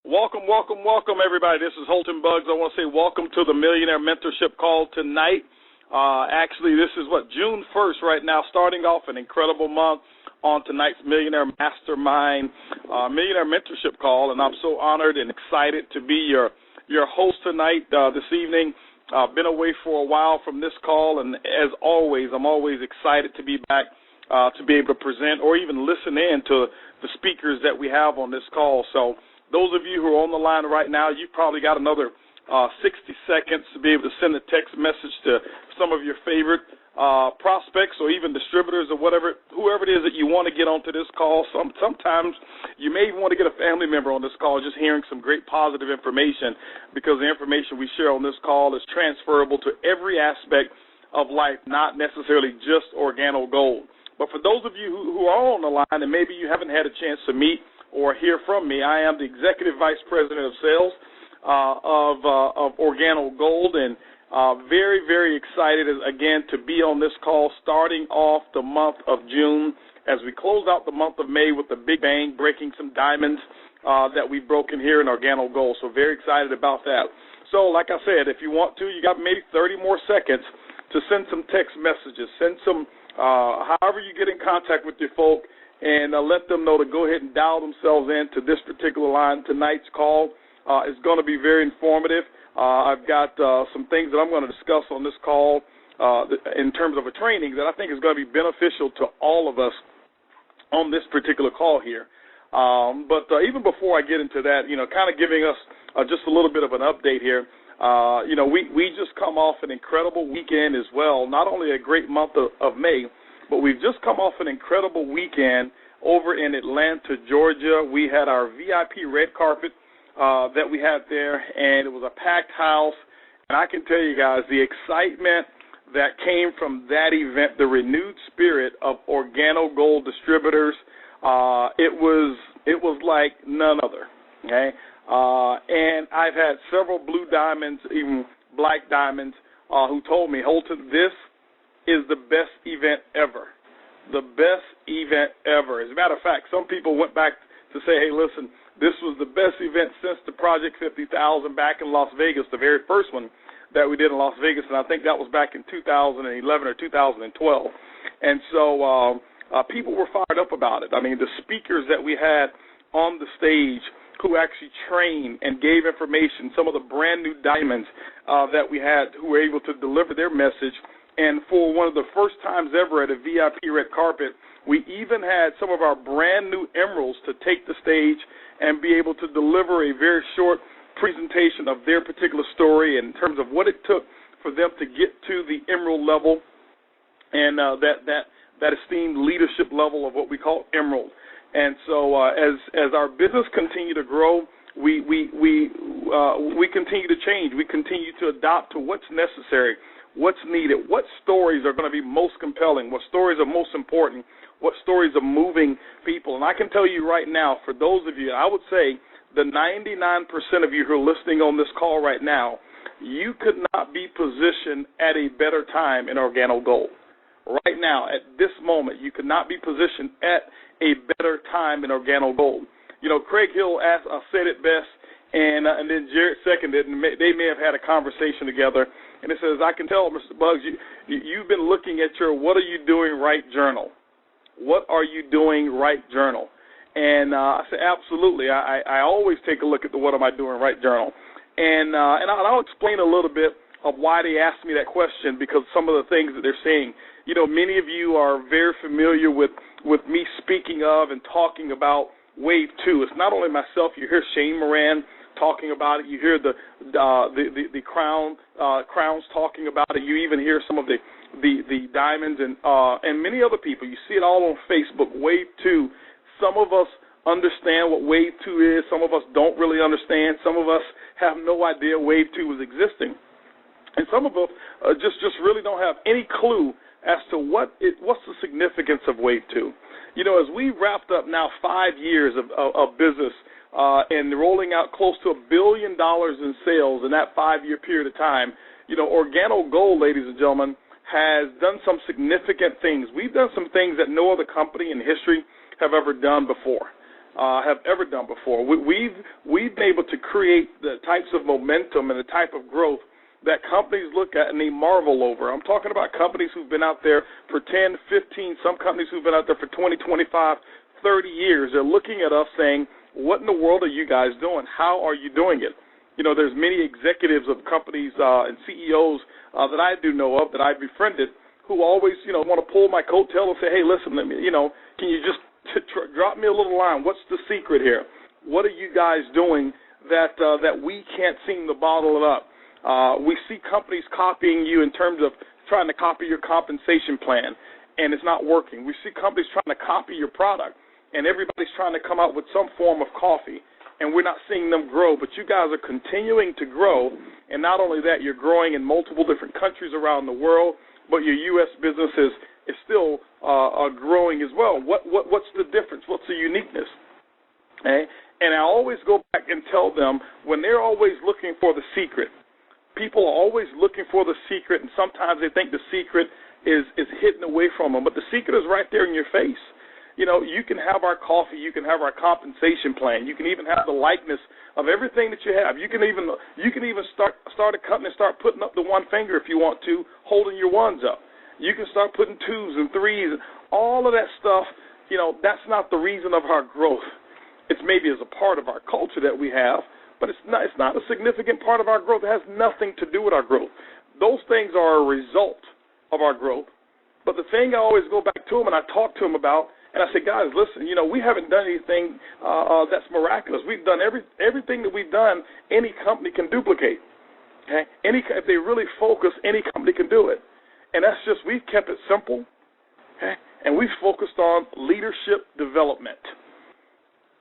Welcome, everybody. This is Holton Buggs. I want to say welcome to the Millionaire Mentorship call tonight. Actually, this is June 1st right now, starting off an incredible month on tonight's Millionaire Mastermind Millionaire Mentorship call, and I'm so honored and excited to be your host tonight, this evening. I've been away for a while from this call, and as always, I'm always excited to be back to be able to present or even listen in to the speakers that we have on this call. So those of you who are on the line right now, you've probably got another 60 seconds to be able to send a text message to some of your favorite prospects or even distributors or whoever it is that you want to get onto this call. Sometimes you may even want to get a family member on this call, just hearing some great positive information, because the information we share on this call is transferable to every aspect of life, not necessarily just organo gold. But for those of you who are on the line and maybe you haven't had a chance to meet or hear from me, I am the Executive Vice President of Sales of Organo Gold, and very, very excited, again, to be on this call starting off the month of June as we close out the month of May with a big bang, breaking some diamonds that we've broken here in Organo Gold. So very excited about that. So like I said, if you want to, you got maybe 30 more seconds to send some text messages, send some, however you get in contact with your folk, and let them know to go ahead and dial themselves into this particular line. Tonight's call is going to be very informative. I've got some things that I'm going to discuss on this call in terms of a training that I think is going to be beneficial to all of us on this particular call here. But even before I get into that, kind of giving us just a little bit of an update here, we just come off an incredible weekend as well, not only a great month of May, but we've just come off an incredible weekend over in Atlanta, Georgia. We had our VIP red carpet that we had there, and it was a packed house. And I can tell you guys, the excitement that came from that event, the renewed spirit of Organo Gold distributors, it was like none other. Okay, and I've had several blue diamonds, even black diamonds, who told me, Holton, this is the best event ever. The best event ever. As a matter of fact, some people went back to say, hey, listen, this was the best event since the Project 50,000 back in Las Vegas, the very first one that we did in Las Vegas, and I think that was back in 2011 or 2012. And so people were fired up about it. I mean, the speakers that we had on the stage who actually trained and gave information, some of the brand new diamonds that we had who were able to deliver their message. And for one of the first times ever at a VIP red carpet, we even had some of our brand new emeralds to take the stage and be able to deliver a very short presentation of their particular story in terms of what it took for them to get to the emerald level and that esteemed leadership level of what we call emerald. And so as our business continue to grow, we continue to change. We continue to adapt to what's necessary, what's needed, what stories are going to be most compelling, what stories are most important, what stories are moving people. And I can tell you right now, for those of you, I would say the 99% of you who are listening on this call right now, you could not be positioned at a better time in Organo Gold. Right now, at this moment, you could not be positioned at a better time in Organo Gold. Craig Hill said it best, and then Jared seconded, and they may have had a conversation together. And it says, I can tell, Mr. Buggs, you've been looking at your What Are You Doing Right journal. What are you doing right journal? And I said, absolutely. I always take a look at the What Am I Doing Right journal. And I'll explain a little bit of why they asked me that question, because some of the things that they're seeing. Many of you are very familiar with me speaking of and talking about Wave 2. It's not only myself. You hear Shane Moran talking about it. You hear the Crowns talking about it. You even hear some of the diamonds and many other people. You see it all on Facebook. Wave 2. Some of us understand what Wave 2 is. Some of us don't really understand. Some of us have no idea Wave 2 was existing. And some of us just really don't have any clue as to what's the significance of Wave 2. As we wrapped up now 5 years of business and rolling out close to $1 billion in sales in that 5-year period of time, Organo Gold, ladies and gentlemen, has done some significant things. We've done some things that no other company in history have ever done before. have ever done before. We've been able to create the types of momentum and the type of growth that companies look at and they marvel over. I'm talking about companies who've been out there for 10, 15, some companies who've been out there for 20, 25, 30 years. They're looking at us saying, what in the world are you guys doing? How are you doing it? You know, there's many executives of companies and CEOs that I do know of that I've befriended who always, you know, want to pull my coattail and say, hey, listen, let me, you know, can you just drop me a little line? What's the secret here? What are you guys doing that we can't seem to bottle it up? We see companies copying you in terms of trying to copy your compensation plan, and it's not working. We see companies trying to copy your product, and everybody's trying to come out with some form of coffee, and we're not seeing them grow. But you guys are continuing to grow, and not only that, you're growing in multiple different countries around the world, but your U.S. business is still growing as well. What's the difference? What's the uniqueness? Okay? And I always go back and tell them, when they're always looking for the secret, people are always looking for the secret, and sometimes they think the secret is hidden away from them. But the secret is right there in your face. You know, you can have our coffee, you can have our compensation plan, you can even have the likeness of everything that you have. You can even start a company and start putting up the one finger if you want to, holding your ones up. You can start putting twos and threes, all of that stuff. You know, that's not the reason of our growth. It's maybe as a part of our culture that we have, but it's not a significant part of our growth. It has nothing to do with our growth. Those things are a result of our growth. But the thing I always go back to them and I talk to them about, and I say, guys, listen, you know, we haven't done anything that's miraculous. We've done everything that we've done, any company can duplicate. Okay? If they really focus, any company can do it. And that's just, we've kept it simple, okay? And we've focused on leadership development.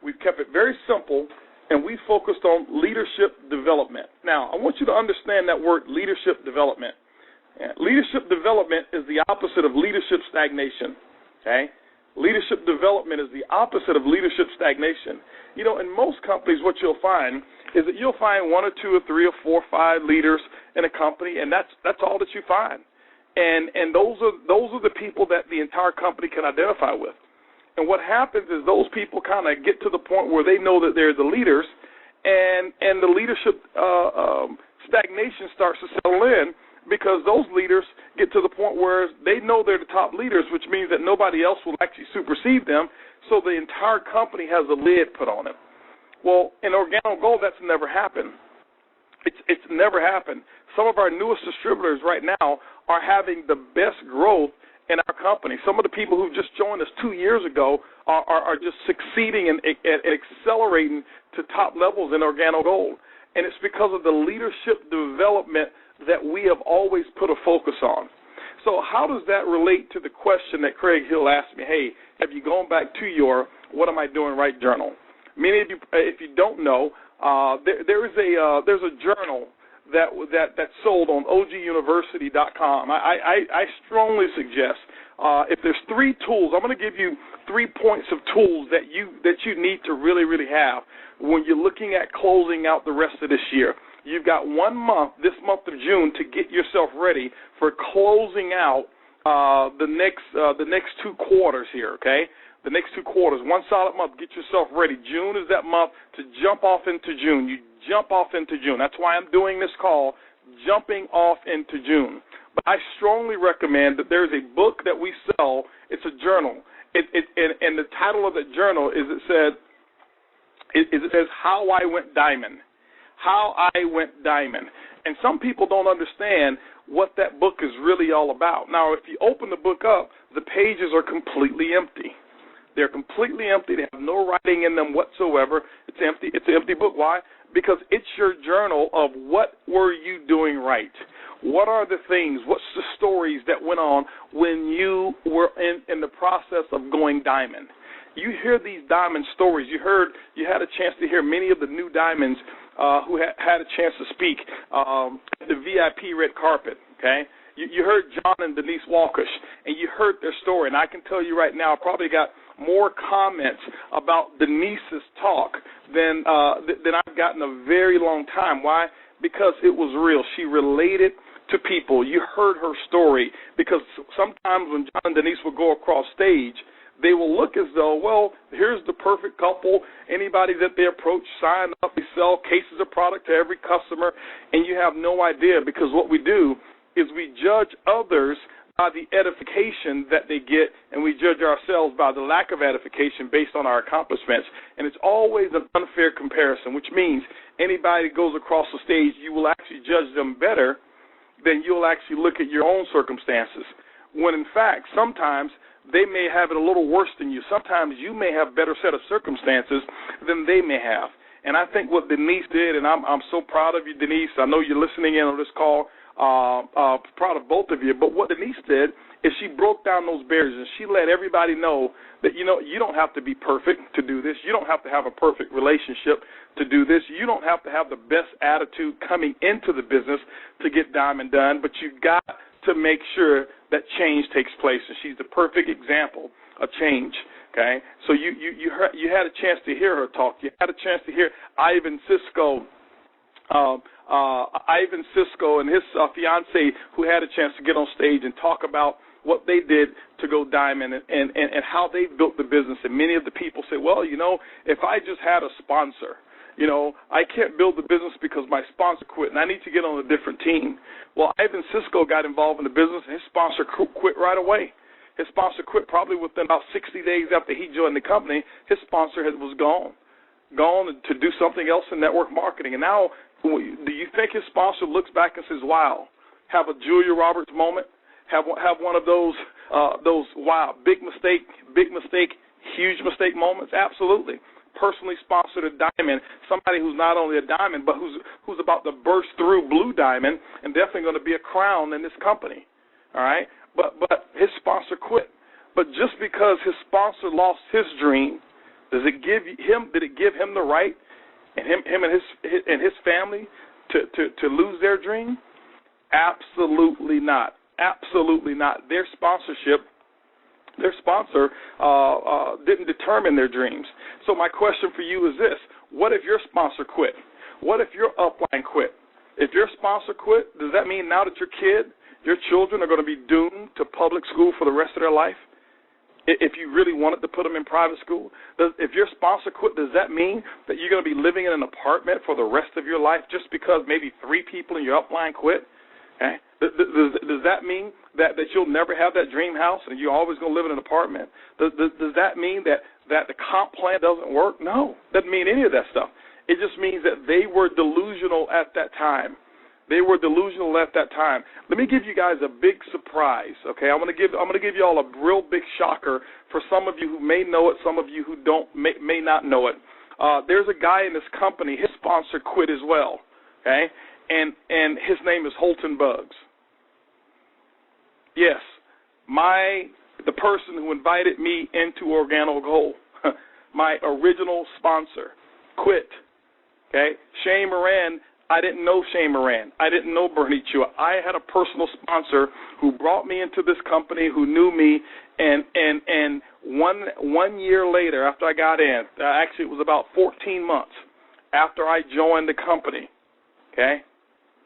We've kept it very simple, and we focused on leadership development. Now, I want you to understand that word, leadership development. Leadership development is the opposite of leadership stagnation, okay? Leadership development is the opposite of leadership stagnation. You know, in most companies, what you'll find is that you'll find 1 or 2 or 3 or 4 or 5 leaders in a company, and that's all that you find. And those are the people that the entire company can identify with. And what happens is those people kind of get to the point where they know that they're the leaders, and the leadership stagnation starts to settle in, because those leaders get to the point where they know they're the top leaders, which means that nobody else will actually supersede them, so the entire company has a lid put on it. Well, in Organic Gold, that's never happened. It's never happened. Some of our newest distributors right now are having the best growth in our company. Some of the people who just joined us 2 years ago are just succeeding and accelerating to top levels in Organic Gold. And it's because of the leadership development that we have always put a focus on. So how does that relate to the question that Craig Hill asked me, hey, have you gone back to your What Am I Doing Right journal? Many of you, if you don't know, there's a journal that's sold on oguniversity.com. I strongly suggest, if there's 3 tools, I'm going to give you 3 points of tools that you need to really, really have when you're looking at closing out the rest of this year. You've got 1 month, this month of June, to get yourself ready for closing out the next 2 quarters here, okay? The next 2 quarters, 1 solid month, get yourself ready. June is that month to jump off into June. You jump off into June. That's why I'm doing this call, Jumping Off into June. But I strongly recommend that there's a book that we sell. It's a journal. And the title of the journal is, it says How I Went Diamond. How I Went Diamond. And some people don't understand what that book is really all about. Now, if you open the book up, the pages are completely empty. They're completely empty. They have no writing in them whatsoever. It's empty. It's an empty book. Why? Because it's your journal of what were you doing right. What are the things, what's the stories that went on when you were in the process of going diamond. You hear these diamond stories. You had a chance to hear many of the new diamonds who had a chance to speak at the VIP red carpet, okay? You heard John and Denise Walkish, and you heard their story. And I can tell you right now, I probably got more comments about Denise's talk than I've gotten in a very long time. Why? Because it was real. She related to people. You heard her story, because sometimes when John and Denise would go across stage, they will look as though, well, here's the perfect couple. Anybody that they approach, sign up, they sell cases of product to every customer, and you have no idea, because what we do is we judge others by the edification that they get, and we judge ourselves by the lack of edification based on our accomplishments. And it's always an unfair comparison, which means anybody that goes across the stage, you will actually judge them better than you'll actually look at your own circumstances. When, in fact, sometimes they may have it a little worse than you. Sometimes you may have a better set of circumstances than they may have. And I think what Denise did, and I'm so proud of you, Denise. I know you're listening in on this call. Proud of both of you. But what Denise did is she broke down those barriers, and she let everybody know that, you don't have to be perfect to do this. You don't have to have a perfect relationship to do this. You don't have to have the best attitude coming into the business to get Diamond done, but you've got to make sure that change takes place. And she's the perfect example of change. Okay, so you had a chance to hear her talk. You had a chance to hear Ivan Cisco and his fiance, who had a chance to get on stage and talk about what they did to go Diamond and how they built the business. And many of the people say, well, if I just had a sponsor, I can't build the business because my sponsor quit, and I need to get on a different team. Well, Ivan Cisco got involved in the business, and his sponsor quit right away. His sponsor quit probably within about 60 days after he joined the company. His sponsor was gone to do something else in network marketing. And now, do you think his sponsor looks back and says, wow, have a Julia Roberts moment, have one of those wow, big mistake, huge mistake moments? Absolutely. Personally sponsored a diamond, somebody who's not only a diamond, but who's about to burst through blue diamond and definitely going to be a crown in this company. All right? But his sponsor quit. But just because his sponsor lost his dream, did it give him the right and him and his family to lose their dream? Absolutely not. Absolutely not. Their sponsor didn't determine their dreams. So my question for you is this: what if your sponsor quit? What if your upline quit? If your sponsor quit, does that mean now that your children are going to be doomed to public school for the rest of their life? If you really wanted to put them in private school, if your sponsor quit, does that mean that you're going to be living in an apartment for the rest of your life just because maybe 3 people in your upline quit? Okay? Does that mean that you'll never have that dream house and you're always going to live in an apartment? Does that mean that the comp plan doesn't work? No, doesn't mean any of that stuff. It just means that they were delusional at that time. They were delusional at that time. Let me give you guys a big surprise. Okay, I'm going to give you all a real big shocker for some of you who may know it, some of you who may not know it. There's a guy in this company. His sponsor quit as well. Okay, and his name is Holton Bugs. Yes, the person who invited me into Organo Gold, my original sponsor, quit. Okay, Shane Moran. I didn't know Shane Moran. I didn't know Bernie Chua. I had a personal sponsor who brought me into this company, who knew me, and one year later after I got in, actually it was about 14 months after I joined the company, okay,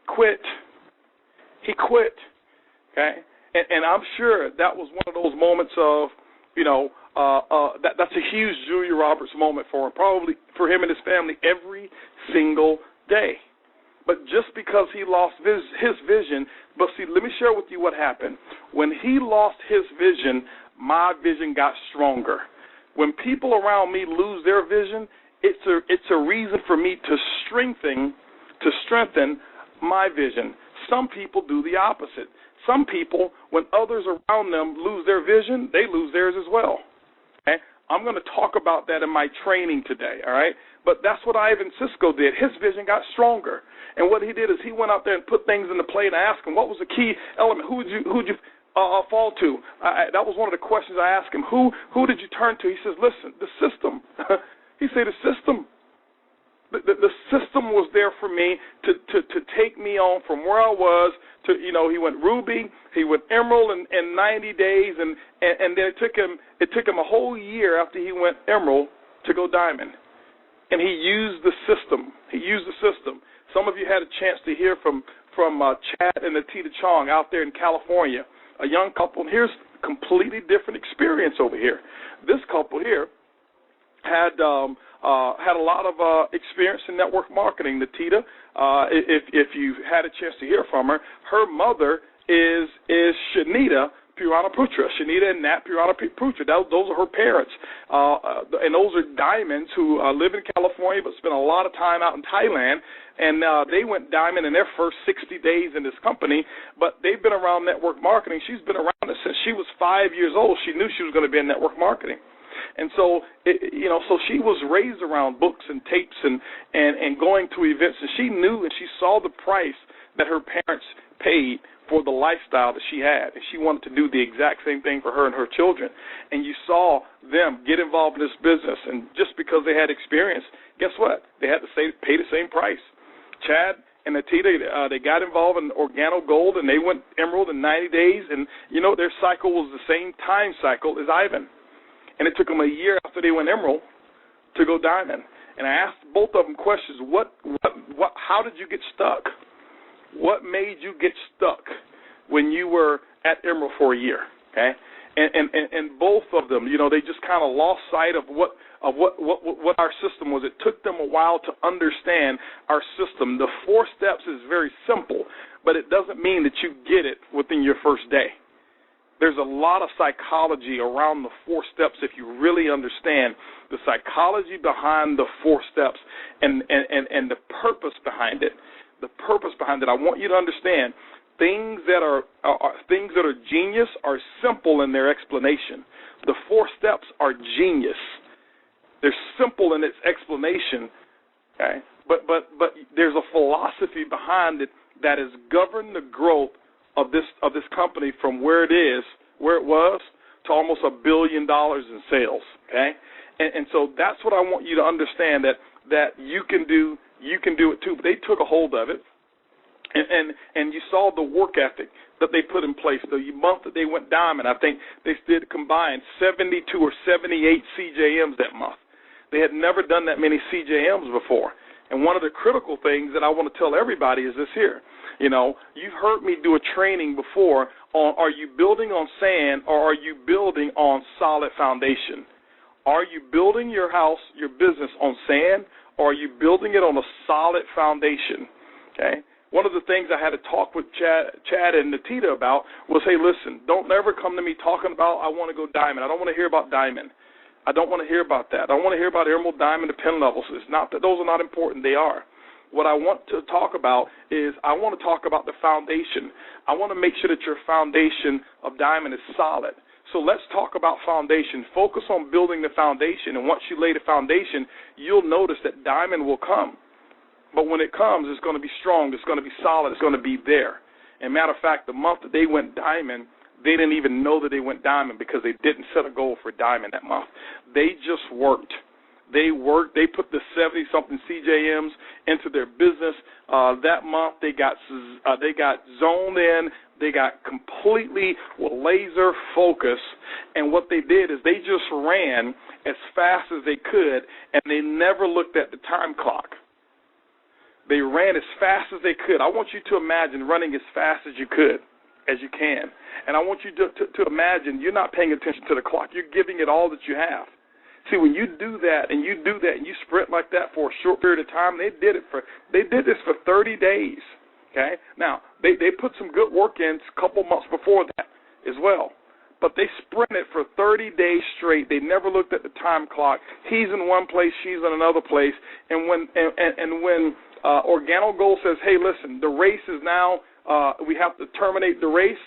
quit. He quit, okay, and I'm sure that was one of those moments of, that's a huge Julia Roberts moment for him, probably for him and his family every single day. But just because he lost his vision, but see, let me share with you what happened. When he lost his vision, my vision got stronger. When people around me lose their vision, it's a reason for me to strengthen my vision. Some people do the opposite. Some people, when others around them lose their vision, they lose theirs as well. Okay? I'm going to talk about that in my training today, all right? But that's what Ivan Cisco did. His vision got stronger. And what he did is he went out there and put things in the plate, and I asked him, what was the key element? Who would you fall to? That was one of the questions I asked him. Who did you turn to? He says, listen, the system. He said, the system. The system was there for me to take me on from where I was to, he went Ruby, he went Emerald in 90 days, and then it took him a whole year after he went Emerald to go Diamond. And he used the system. Some of you had a chance to hear from Chad and Atita Chong out there in California, a young couple. And here's completely different experience over here. This couple here had a lot of experience in network marketing. Natita, if you had a chance to hear from her, her mother is Shanita Purana-Putra. Shanita and Nat Purana-Putra. Those are her parents. And those are diamonds who live in California but spend a lot of time out in Thailand. And they went diamond in their first 60 days in this company, but they've been around network marketing. She's been around it since she was 5 years old. She knew she was going to be in network marketing. And so, so she was raised around books and tapes and going to events, and she knew and she saw the price that her parents paid for the lifestyle that she had, and she wanted to do the exact same thing for her and her children. And you saw them get involved in this business, and just because they had experience, guess what? They had to pay the same price. Chad and Natita, they got involved in Organo Gold, and they went Emerald in 90 days, and, their cycle was the same time cycle as Ivan. And it took them a year after they went Emerald to go Diamond. And I asked both of them questions. How did you get stuck? What made you get stuck when you were at Emerald for a year? Okay, and both of them, they just kind of lost sight of what our system was. It took them a while to understand our system. The 4 steps is very simple, but it doesn't mean that you get it within your first day. There's a lot of psychology around the 4 steps if you really understand the psychology behind the 4 steps and the purpose behind it. The purpose behind it. I want you to understand things that are genius are simple in their explanation. The 4 steps are genius. They're simple in its explanation, okay? But there's a philosophy behind it that has governed the growth of this company from where it was, to almost $1 billion in sales, okay? And so that's what I want you to understand, that you can do it too. But they took a hold of it, and you saw the work ethic that they put in place. The month that they went diamond, I think they did combined 72 or 78 CJMs that month. They had never done that many CJMs before. And one of the critical things that I want to tell everybody is this here. You've heard me do a training before on, are you building on sand or are you building on solid foundation? Are you building your house, your business on sand, or are you building it on a solid foundation? Okay. One of the things I had to talk with Chad and Natita about was, hey, listen, don't ever come to me talking about I want to go diamond. I don't want to hear about diamond. I don't want to hear about that. I don't want to hear about emerald, diamond, the pen levels. It's not that those are not important. They are. What I want to talk about is I want to talk about the foundation. I want to make sure that your foundation of diamond is solid. So let's talk about foundation. Focus on building the foundation, and once you lay the foundation, you'll notice that diamond will come. But when it comes, it's going to be strong, it's going to be solid, it's going to be there. And matter of fact, the month that they went diamond, they didn't even know that they went diamond because they didn't set a goal for diamond that month. They just worked. They put the 70-something CJMs into their business. That month they got zoned in. They got completely laser focused. And what they did is they just ran as fast as they could, and they never looked at the time clock. They ran as fast as they could. I want you to imagine running as fast as you can. And I want you to imagine you're not paying attention to the clock. You're giving it all that you have. See, when you do that and you sprint like that for a short period of time, they did this for 30 days. Okay? Now, they put some good work in a couple months before that as well. But they sprinted for 30 days straight. They never looked at the time clock. He's in one place, she's in another place. And when Organo Gold says, hey, listen, the race is now, we have to terminate the race.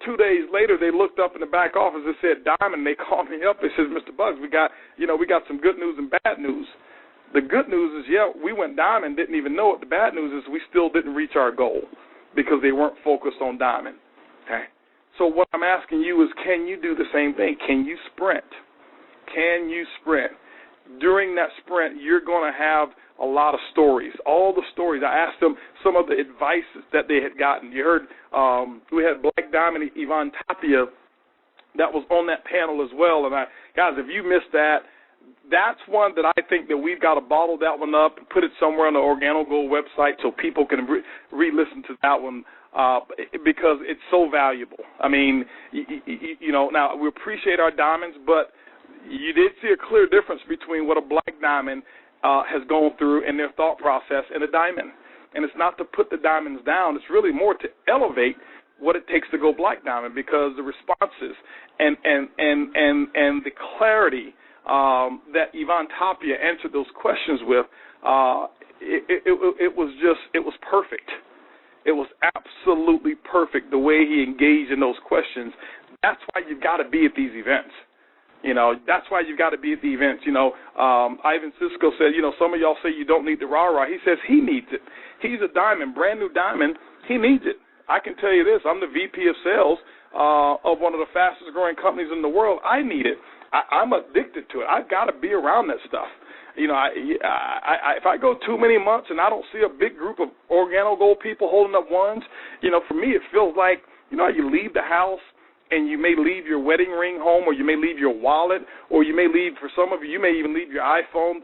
2 days later, they looked up in the back office and said, Diamond, they called me up. They said, Mr. Bugs, we got some good news and bad news. The good news is, we went diamond, didn't even know it. The bad news is we still didn't reach our goal because they weren't focused on diamond. Okay. So what I'm asking you is, can you do the same thing? Can you sprint? Can you sprint? During that sprint, you're going to have a lot of stories, all the stories. I asked them some of the advice that they had gotten. You heard we had Black Diamond Yvonne Tapia that was on that panel as well. And guys, if you missed that, that's one that I think that we've got to bottle that one up and put it somewhere on the OrganoGold website so people can re-listen to that one because it's so valuable. I mean, you know, now we appreciate our diamonds, but you did see a clear difference between what a black diamond has gone through in their thought process and a diamond. And it's not to put the diamonds down. It's really more to elevate what it takes to go black diamond, because the responses and the clarity that Yvonne Tapia answered those questions with, it was perfect. It was absolutely perfect the way he engaged in those questions. That's why you've got to be at these events. You know, that's why you've got to be at the events. You know, Ivan Cisco said, you know, some of y'all say you don't need the rah-rah. He says he needs it. He's a diamond, brand new diamond. He needs it. I can tell you this. I'm the VP of sales of one of the fastest growing companies in the world. I need it. I'm addicted to it. I've got to be around that stuff. You know, if I go too many months and I don't see a big group of OrganoGold people holding up ones, you know, for me it feels like, you know, you leave the house and you may leave your wedding ring home, or you may leave your wallet, or you may leave, for some of you, you may even leave your iPhone.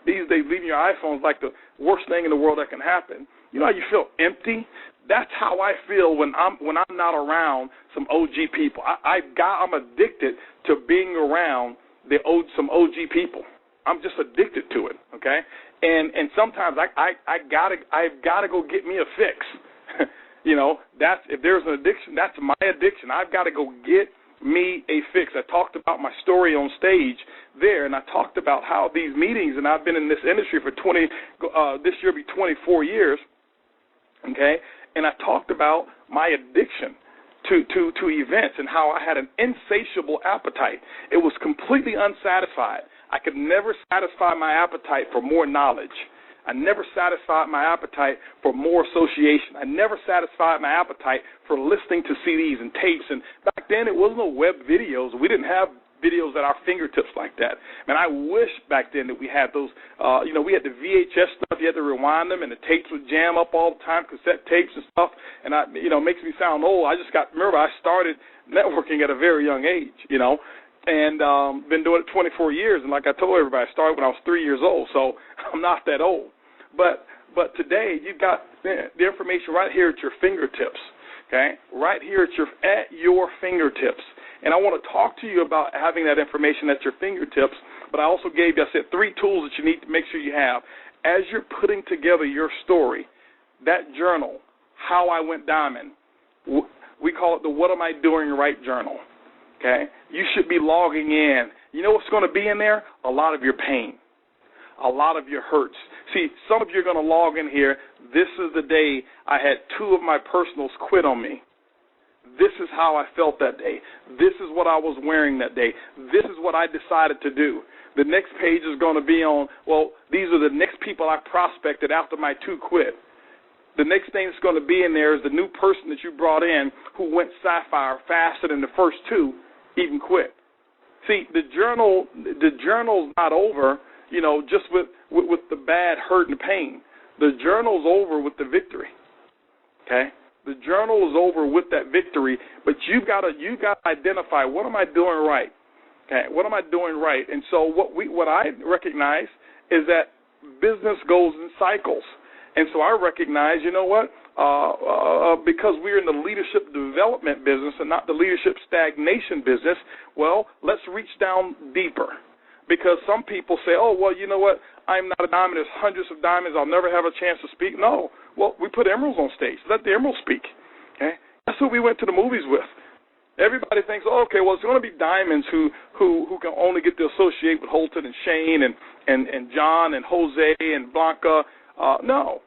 These days, leaving your iPhone is like the worst thing in the world that can happen. You know how you feel empty? That's how I feel when I'm not around some OG people. I'm addicted to being around some OG people. I'm just addicted to it, okay? And sometimes I've got to go get me a fix. You know, if there's an addiction, that's my addiction. I've got to go get me a fix. I talked about my story on stage there, and I talked about how these meetings, and I've been in this industry for this year will be 24 years, okay? And I talked about my addiction to events and how I had an insatiable appetite. It was completely unsatisfied. I could never satisfy my appetite for more knowledge. I never satisfied my appetite for more association. I never satisfied my appetite for listening to CDs and tapes. And back then, it wasn't no web videos. We didn't have videos at our fingertips like that. Man, I wish back then that we had those, you know, we had the VHS stuff. You had to rewind them, and the tapes would jam up all the time, cassette tapes and stuff. And, you know, it makes me sound old. Remember, I started networking at a very young age, you know. And been doing it 24 years, and like I told everybody, I started when I was 3 years old, so I'm not that old. But today, you've got the information right here at your fingertips, okay? Right here at your fingertips. And I want to talk to you about having that information at your fingertips, but I also gave you, I said, 3 tools that you need to make sure you have. As you're putting together your story, that journal, How I Went Diamond, we call it the What Am I Doing Right journal. Okay, you should be logging in. You know what's going to be in there? A lot of your pain, a lot of your hurts. See, some of you are going to log in here. This is the day I had 2 of my personals quit on me. This is how I felt that day. This is what I was wearing that day. This is what I decided to do. The next page is going to be on, well, these are the next people I prospected after my 2 quit. The next thing that's going to be in there is the new person that you brought in who went sapphire faster than the first 2 even quit. See, the journal's not over, you know, just with the bad hurt and pain. The journal's over with the victory. Okay? The journal is over with that victory, but you've got to identify, what am I doing right? Okay, what am I doing right? And so what I recognize is that business goes in cycles. And so I recognize, you know what, because we're in the leadership development business and not the leadership stagnation business, well, let's reach down deeper. Because some people say, oh, well, you know what, I'm not a diamond. There's hundreds of diamonds. I'll never have a chance to speak. No. Well, we put emeralds on stage. Let the emeralds speak. Okay? That's who we went to the movies with. Everybody thinks, oh, okay, well, it's going to be diamonds who can only get to associate with Holton and Shane and John and Jose and Blanca. No.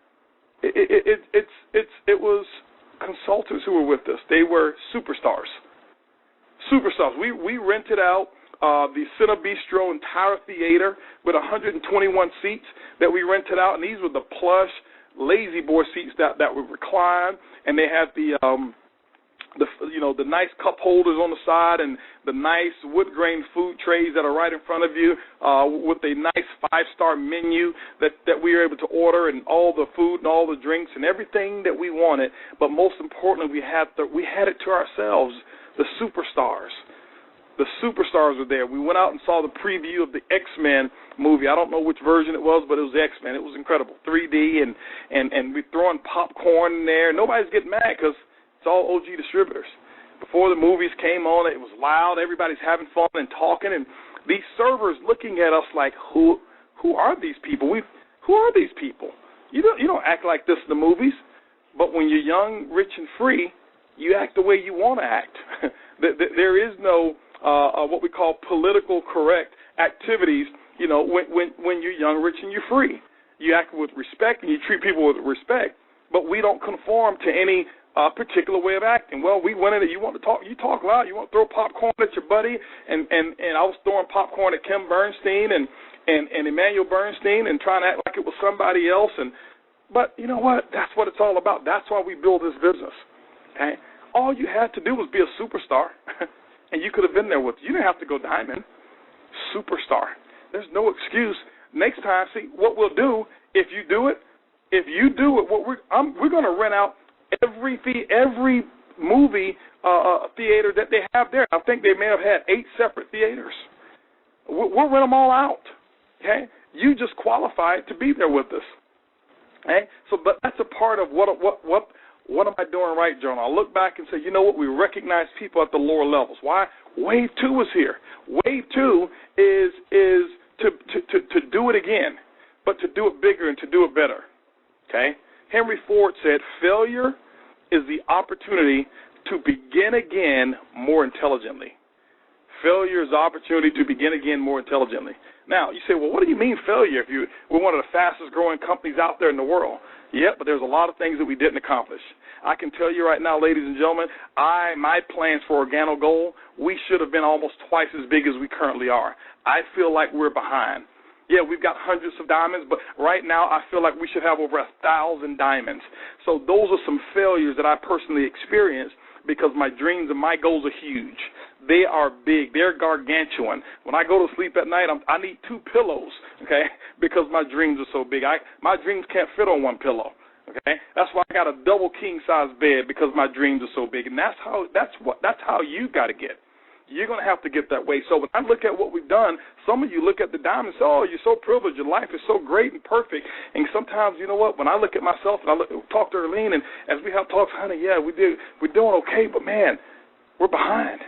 It was consultants who were with us. They were superstars. Superstars. We rented out the Cine Bistro entire theater with 121 seats that we rented out, and these were the plush lazy boy seats that would recline, and they had the nice cup holders on the side and the nice wood grain food trays that are right in front of you with a nice 5-star menu that we were able to order, and all the food and all the drinks and everything that we wanted. But most importantly, we had it to ourselves, the superstars. The superstars were there. We went out and saw the preview of the X-Men movie. I don't know which version it was, but it was X-Men. It was incredible, 3D, and we throwing popcorn in there. Nobody's getting mad because it's all OG distributors. Before the movies came on, it was loud. Everybody's having fun and talking, and these servers looking at us like, who are these people? Who are these people? You don't act like this in the movies, but when you're young, rich, and free, you act the way you want to act. There is no what we call political correct activities, when you're young, rich, and you're free. You act with respect, and you treat people with respect, but we don't conform to any particular way of acting. Well, we went in and you talk loud, you want to throw popcorn at your buddy, and I was throwing popcorn at Kim Bernstein and Emmanuel Bernstein and trying to act like it was somebody else. But you know what? That's what it's all about. That's why we build this business. Okay? All you had to do was be a superstar, and you could have been there with you. You didn't have to go diamond. Superstar. There's no excuse. Next time, see, what we'll do, if you do it, we're going to rent out every movie theater that they have there. I think they may have had 8 separate theaters. We'll rent them all out. Okay? You just qualified to be there with us. Okay? So, but that's a part of what am I doing right, Jonah? I'll look back and say, you know what? We recognize people at the lower levels. Why? Wave 2 is here. Wave 2 is to do it again, but to do it bigger and to do it better. Okay? Henry Ford said, failure is the opportunity to begin again more intelligently. Failure is the opportunity to begin again more intelligently. Now, you say, well, what do you mean failure if we're one of the fastest growing companies out there in the world? Yeah, but there's a lot of things that we didn't accomplish. I can tell you right now, ladies and gentlemen, my plans for Organo Gold, we should have been almost twice as big as we currently are. I feel like we're behind. Yeah, we've got hundreds of diamonds, but right now I feel like we should have over 1,000 diamonds. So those are some failures that I personally experienced because my dreams and my goals are huge. They are big. They're gargantuan. When I go to sleep at night, I need 2 pillows, okay, because my dreams are so big. My dreams can't fit on 1 pillow, okay? That's why I got a double king-size bed because my dreams are so big, and that's how you got to get. You're going to have to get that way. So when I look at what we've done, some of you look at the diamonds and say, oh, you're so privileged. Your life is so great and perfect. And sometimes, you know what, when I look at myself and I talk to Erlene, and as we have talks, honey, yeah, we're doing okay, but, man, we're behind.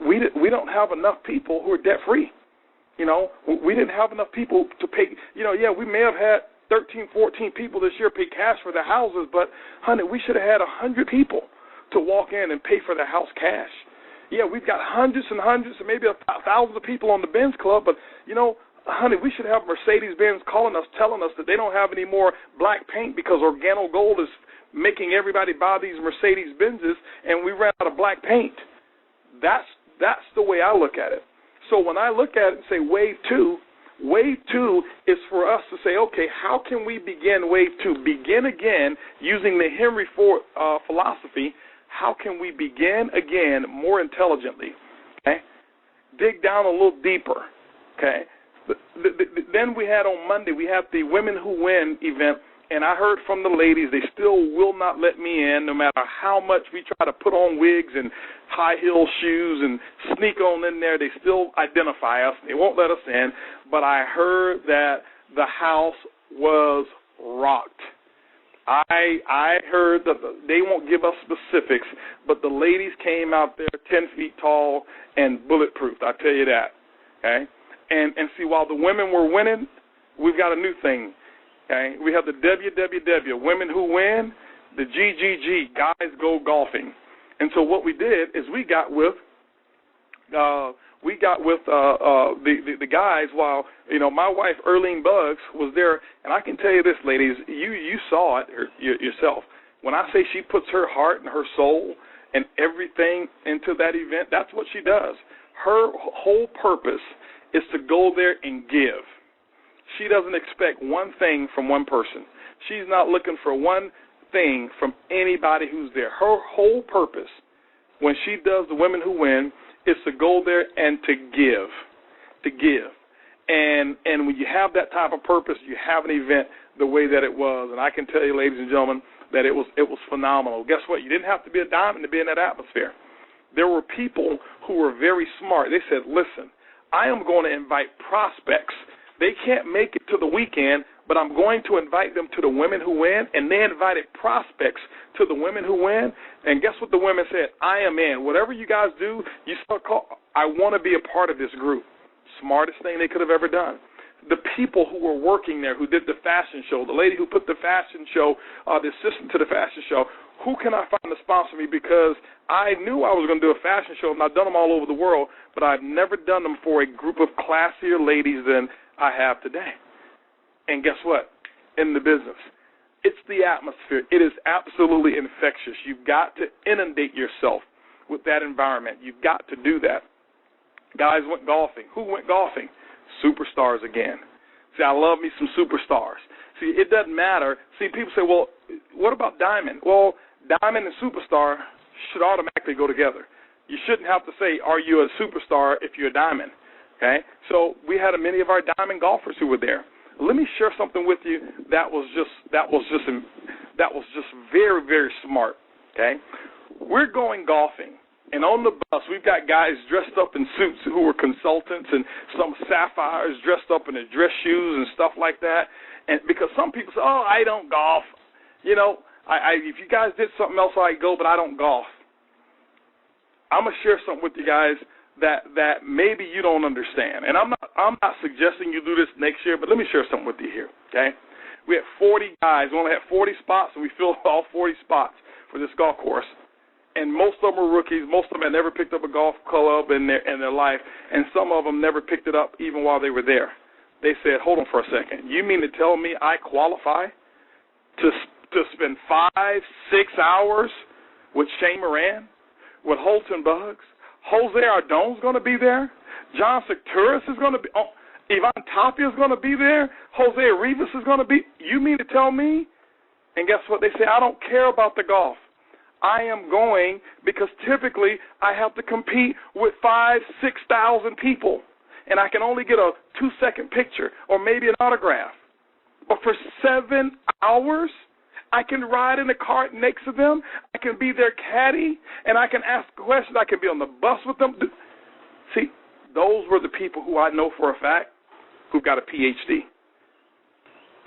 We don't have enough people who are debt-free. We didn't have enough people to pay. Yeah, we may have had 13, 14 people this year pay cash for their houses, but, honey, we should have had 100 people to walk in and pay for their house cash. Yeah, we've got hundreds and hundreds and maybe thousands of people on the Benz Club, but, honey, we should have Mercedes-Benz calling us, telling us that they don't have any more black paint because Organo Gold is making everybody buy these Mercedes-Benzes, and we ran out of black paint. That's the way I look at it. So when I look at it and say wave 2 is for us to say, okay, how can we begin wave 2? Begin again using the Henry Ford philosophy. How can we begin again more intelligently? Okay, dig down a little deeper. Okay, then we had on Monday we had the Women Who Win event. And I heard from the ladies, they still will not let me in no matter how much we try to put on wigs and high heel shoes and sneak on in there. They still identify us. They won't let us in. But I heard that the house was rocked. I heard that they won't give us specifics, but the ladies came out there 10 feet tall and bulletproof. I tell you that. Okay? And see, while the women were winning, we've got a new thing. Okay, we have the WWW, Women Who Win, the GGG, Guys Go Golfing. And so what we did is we got with the guys while, my wife, Erlene Buggs, was there. And I can tell you this, ladies, you saw it yourself. When I say she puts her heart and her soul and everything into that event, that's what she does. Her whole purpose is to go there and give. She doesn't expect one thing from one person. She's not looking for one thing from anybody who's there. Her whole purpose when she does the Women Who Win is to go there and to give. And when you have that type of purpose, you have an event the way that it was. And I can tell you, ladies and gentlemen, that it was phenomenal. Guess what? You didn't have to be a diamond to be in that atmosphere. there were people who were very smart. They said, listen, I am going to invite prospects. They can't make it to the weekend, but I'm going to invite them to the women who win, and they invited prospects to the women who win. And guess what the women said? I am in. Whatever you guys do, you start I want to be a part of this group. Smartest thing they could have ever done. The people who were working there, who did the fashion show, the lady who put the fashion show, the assistant to the fashion show, who can I find to sponsor me? Because I knew I was going to do a fashion show, and I've done them all over the world, but I've never done them for a group of classier ladies than I have today. And guess what? In the business, it's the atmosphere. It is absolutely infectious. You've got to inundate yourself with that environment. You've got to do that. Guys went golfing. Who went golfing? Superstars again. See, I love me some superstars. See, it doesn't matter. See, people say, well, what about Diamond? Well, Diamond and superstar should automatically go together. You shouldn't have to say, are you a superstar if you're a Diamond? Okay? So we had many of our Diamond golfers who were there. Let me share something with you that was just very, very smart. Okay? We're going golfing. And on the bus, we've got guys dressed up in suits who were consultants and some sapphires dressed up in their dress shoes and stuff like that. And because some people say, oh, I don't golf. You know, if you guys did something else, I'd go, but I don't golf. I'm going to share something with you guys that maybe you don't understand. And I'm not suggesting you do this next year, but let me share something with you here, okay? We had 40 guys. We only had 40 spots, and we filled all 40 spots for this golf course. And most of them were rookies. Most of them had never picked up a golf club in their life, and some of them never picked it up even while they were there. They said, hold on for a second. You mean to tell me I qualify to spend 5-6 hours with Shane Moran, with Holton Buggs? Jose Ardone's going to be there. John Secturis is going to be. Ivan Tapia is going to be there. Jose Rivas is going to be. You mean to tell me? And guess what? They say, I don't care about the golf. I am going because typically I have to compete with 5,000-6,000 people, and I can only get a 2-second picture or maybe an autograph. But for 7 hours, I can ride in the cart next to them. I can be their caddy, and I can ask questions. I can be on the bus with them. See, those were the people who I know for a fact who got a PhD.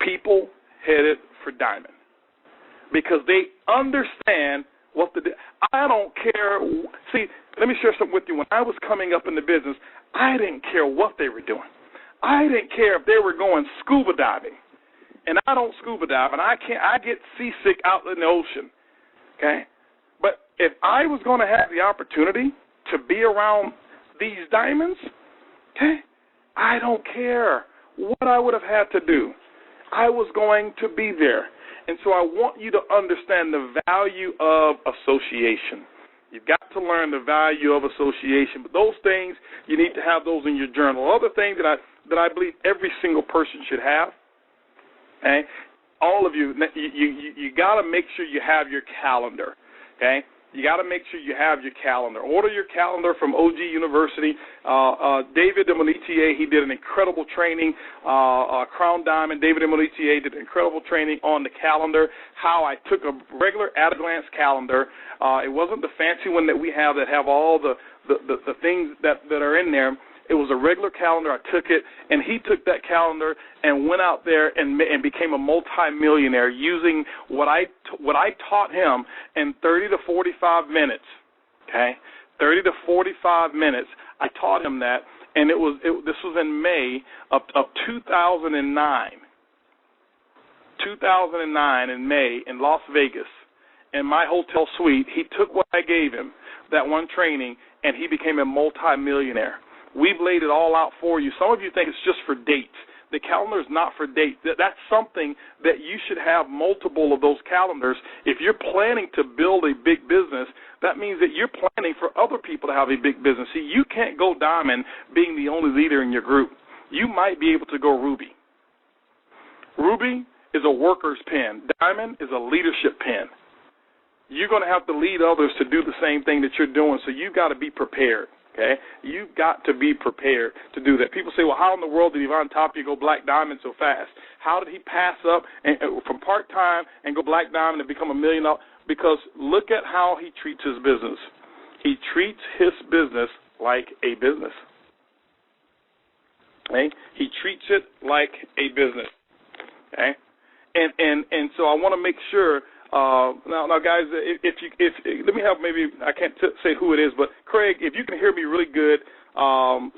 People headed for Diamond because they understand what I don't care. See, let me share something with you. When I was coming up in the business, I didn't care what they were doing. I didn't care if they were going scuba diving. And I don't scuba dive, and I get seasick out in the ocean, okay? But if I was going to have the opportunity to be around these diamonds, okay, I don't care what I would have had to do. I was going to be there. And so I want you to understand the value of association. You've got to learn the value of association. But those things, you need to have those in your journal. Other things that I believe every single person should have. Okay, all of you got to make sure you have your calendar. Okay, you got to make sure you have your calendar. Order your calendar from OG University. David de Monetier, he did an incredible training. Crown Diamond, David de Monetier did an incredible training on the calendar. How I took a regular at-a-glance calendar. It wasn't the fancy one that we have that have all the things that are in there. It was a regular calendar. I took it, and he took that calendar and went out there and became a multimillionaire using what I taught him in 30 to 45 minutes. Okay, 30 to 45 minutes. I taught him that, and this was in May of 2009. 2009 in May in Las Vegas, in my hotel suite. He took what I gave him, that one training, and he became a multimillionaire. We've laid it all out for you. Some of you think it's just for dates. The calendar is not for dates. That's something that you should have multiple of those calendars. If you're planning to build a big business, that means that you're planning for other people to have a big business. See, you can't go Diamond being the only leader in your group. You might be able to go Ruby. Ruby is a worker's pen. Diamond is a leadership pen. You're going to have to lead others to do the same thing that you're doing, so you've got to be prepared. Okay, you've got to be prepared to do that. People say, well, how in the world did Ivan Tapia go Black Diamond so fast? How did he pass up from part-time and go Black Diamond and become $1 million? Because look at how he treats his business. He treats his business like a business. Okay? He treats it like a business. Okay? And so I want to make sure. Now, guys, if let me have maybe I can't say who it is, but Craig, if you can hear me really good,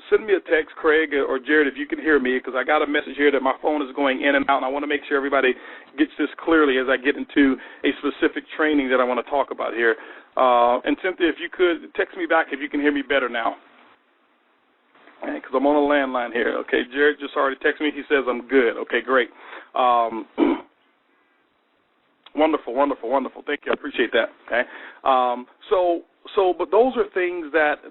send me a text, Craig or Jared, if you can hear me, because I got a message here that my phone is going in and out, and I want to make sure everybody gets this clearly as I get into a specific training that I want to talk about here. And Cynthia, if you could text me back if you can hear me better now, because I'm on a landline here. Okay, Jared just already texted me. He says I'm good. Okay, great. Wonderful. Thank you. I appreciate that. Okay. But those are things that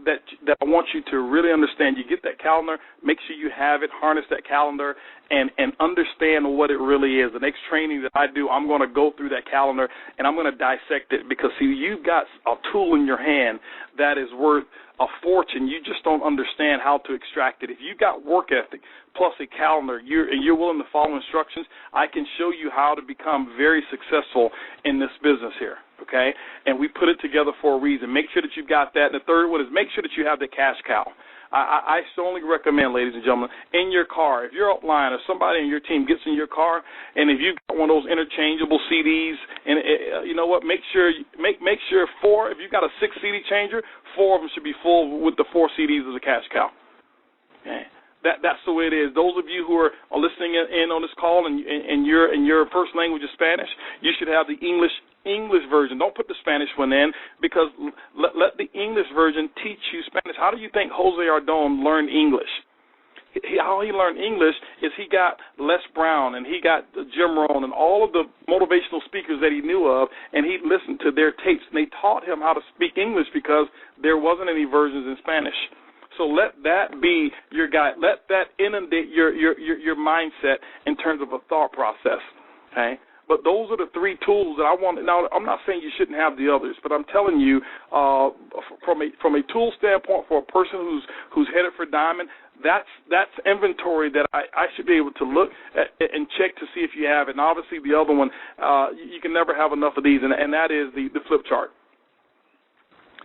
I want you to really understand. You get that calendar, make sure you have it, harness that calendar, and understand what it really is. The next training that I do, I'm going to go through that calendar, and I'm going to dissect it because, see, you've got a tool in your hand that is worth a fortune. You just don't understand how to extract it. If you've got work ethic plus a calendar, and you're willing to follow instructions, I can show you how to become very successful in this business here, okay? And we put it together for a reason. Make sure that you've got that. And the third one is make sure that you have the cash cow. I strongly recommend, ladies and gentlemen, in your car, if you're offline or somebody in your team gets in your car, and if you've got one of those interchangeable CDs, and you know what, make sure four, if you've got a 6 CD changer, 4 of them should be full with the 4 CDs as a cash cow. Okay. That's the way it is. Those of you who are listening in on this call and your first language is Spanish, you should have the English version. Don't put the Spanish one in, because let the English version teach you Spanish. How do you think Jose Ardon learned English? How he learned English is he got Les Brown and he got Jim Rohn and all of the motivational speakers that he knew of, and he listened to their tapes, and they taught him how to speak English because there wasn't any versions in Spanish. So let that be your guide. Let that inundate your mindset in terms of a thought process. Okay. But those are the 3 tools that I want. Now, I'm not saying you shouldn't have the others, but I'm telling you, from a tool standpoint, for a person who's headed for diamond, that's inventory that I should be able to look at and check to see if you have it. And obviously, the other one, you can never have enough of these, and that is the flip chart.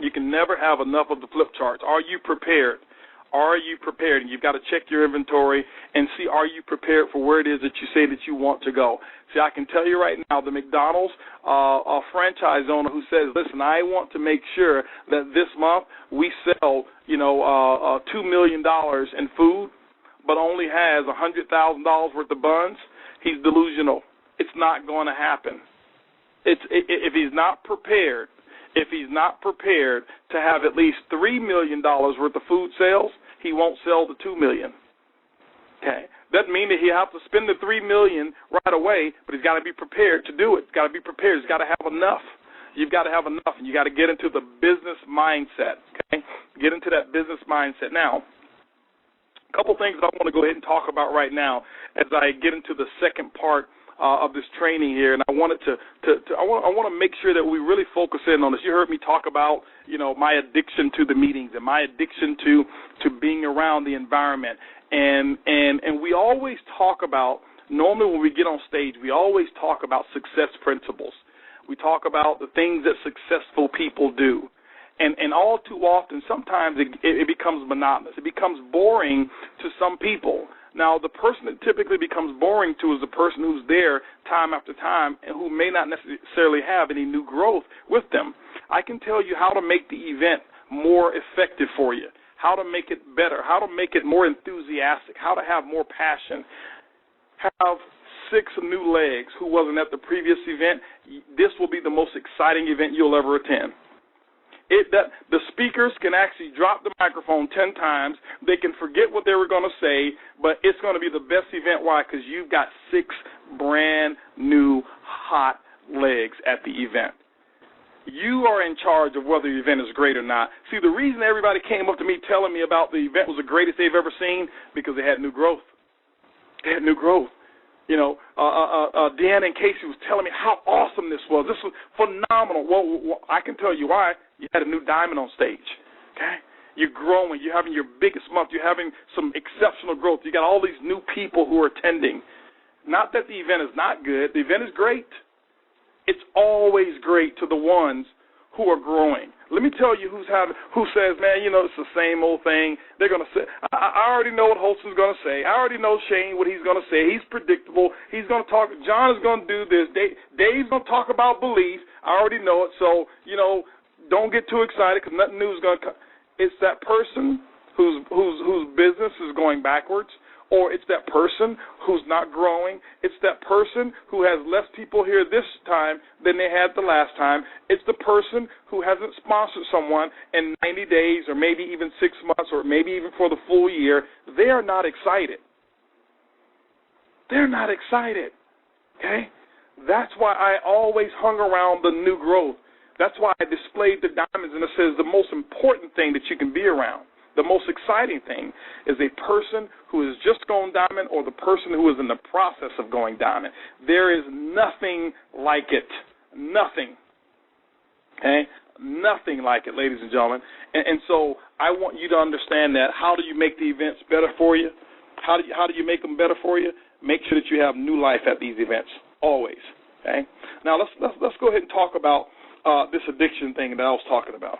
You can never have enough of the flip charts. Are you prepared? Are you prepared? And you've got to check your inventory and see, are you prepared for where it is that you say that you want to go? See, I can tell you right now, the McDonald's franchise owner who says, listen, I want to make sure that this month we sell, $2 million in food, but only has $100,000 worth of buns, he's delusional. It's not going to happen. If he's not prepared, to have at least $3 million worth of food sales, he won't sell the $2 million. Okay, doesn't mean that he has to spend the $3 million right away, but he's got to be prepared to do it. He's got to be prepared. He's got to have enough. You've got to have enough, and you got to get into the business mindset. Okay, get into that business mindset. Now, a couple things that I want to go ahead and talk about right now as I get into the second part of this training here, and I wanted I want to make sure that we really focus in on this. You heard me talk about, my addiction to the meetings and my addiction to being around the environment, and we always talk about, normally when we get on stage, we always talk about success principles. We talk about the things that successful people do. And all too often, sometimes it becomes monotonous. It becomes boring to some people. Now, the person that typically becomes boring to is the person who's there time after time and who may not necessarily have any new growth with them. I can tell you how to make the event more effective for you, how to make it better, how to make it more enthusiastic, how to have more passion. Have 6 new legs who wasn't at the previous event. This will be the most exciting event you'll ever attend. The speakers can actually drop the microphone 10 times. They can forget what they were going to say, but it's going to be the best event. Why? Because you've got 6 brand new hot legs at the event. You are in charge of whether the event is great or not. See, the reason everybody came up to me telling me about the event was the greatest they've ever seen, because they had new growth. They had new growth. Deanna and Casey was telling me how awesome this was. This was phenomenal. Well, I can tell you why. You had a new diamond on stage, okay? You're growing. You're having your biggest month. You're having some exceptional growth. You got all these new people who are attending. Not that the event is not good. The event is great. It's always great to the ones who are growing. Let me tell you who says, man, it's the same old thing. They're going to say, I already know what Holton's going to say. I already know Shane what he's going to say. He's predictable. He's going to talk. John is going to do this. Dave's going to talk about belief. I already know it. So, don't get too excited because nothing new is going to come. It's that person whose business is going backwards, or it's that person who's not growing. It's that person who has less people here this time than they had the last time. It's the person who hasn't sponsored someone in 90 days or maybe even 6 months or maybe even for the full year. They are not excited. They're not excited, okay? That's why I always hung around the new growth. That's why I displayed the diamonds, and it says the most important thing that you can be around, the most exciting thing, is a person who has just gone diamond or the person who is in the process of going diamond. There is nothing like it. Nothing. Okay? Nothing like it, ladies and gentlemen. And so I want you to understand that. How do you make the events better for you? How do you make them better for you? Make sure that you have new life at these events, always. Okay? Now let's go ahead and talk about this addiction thing that I was talking about.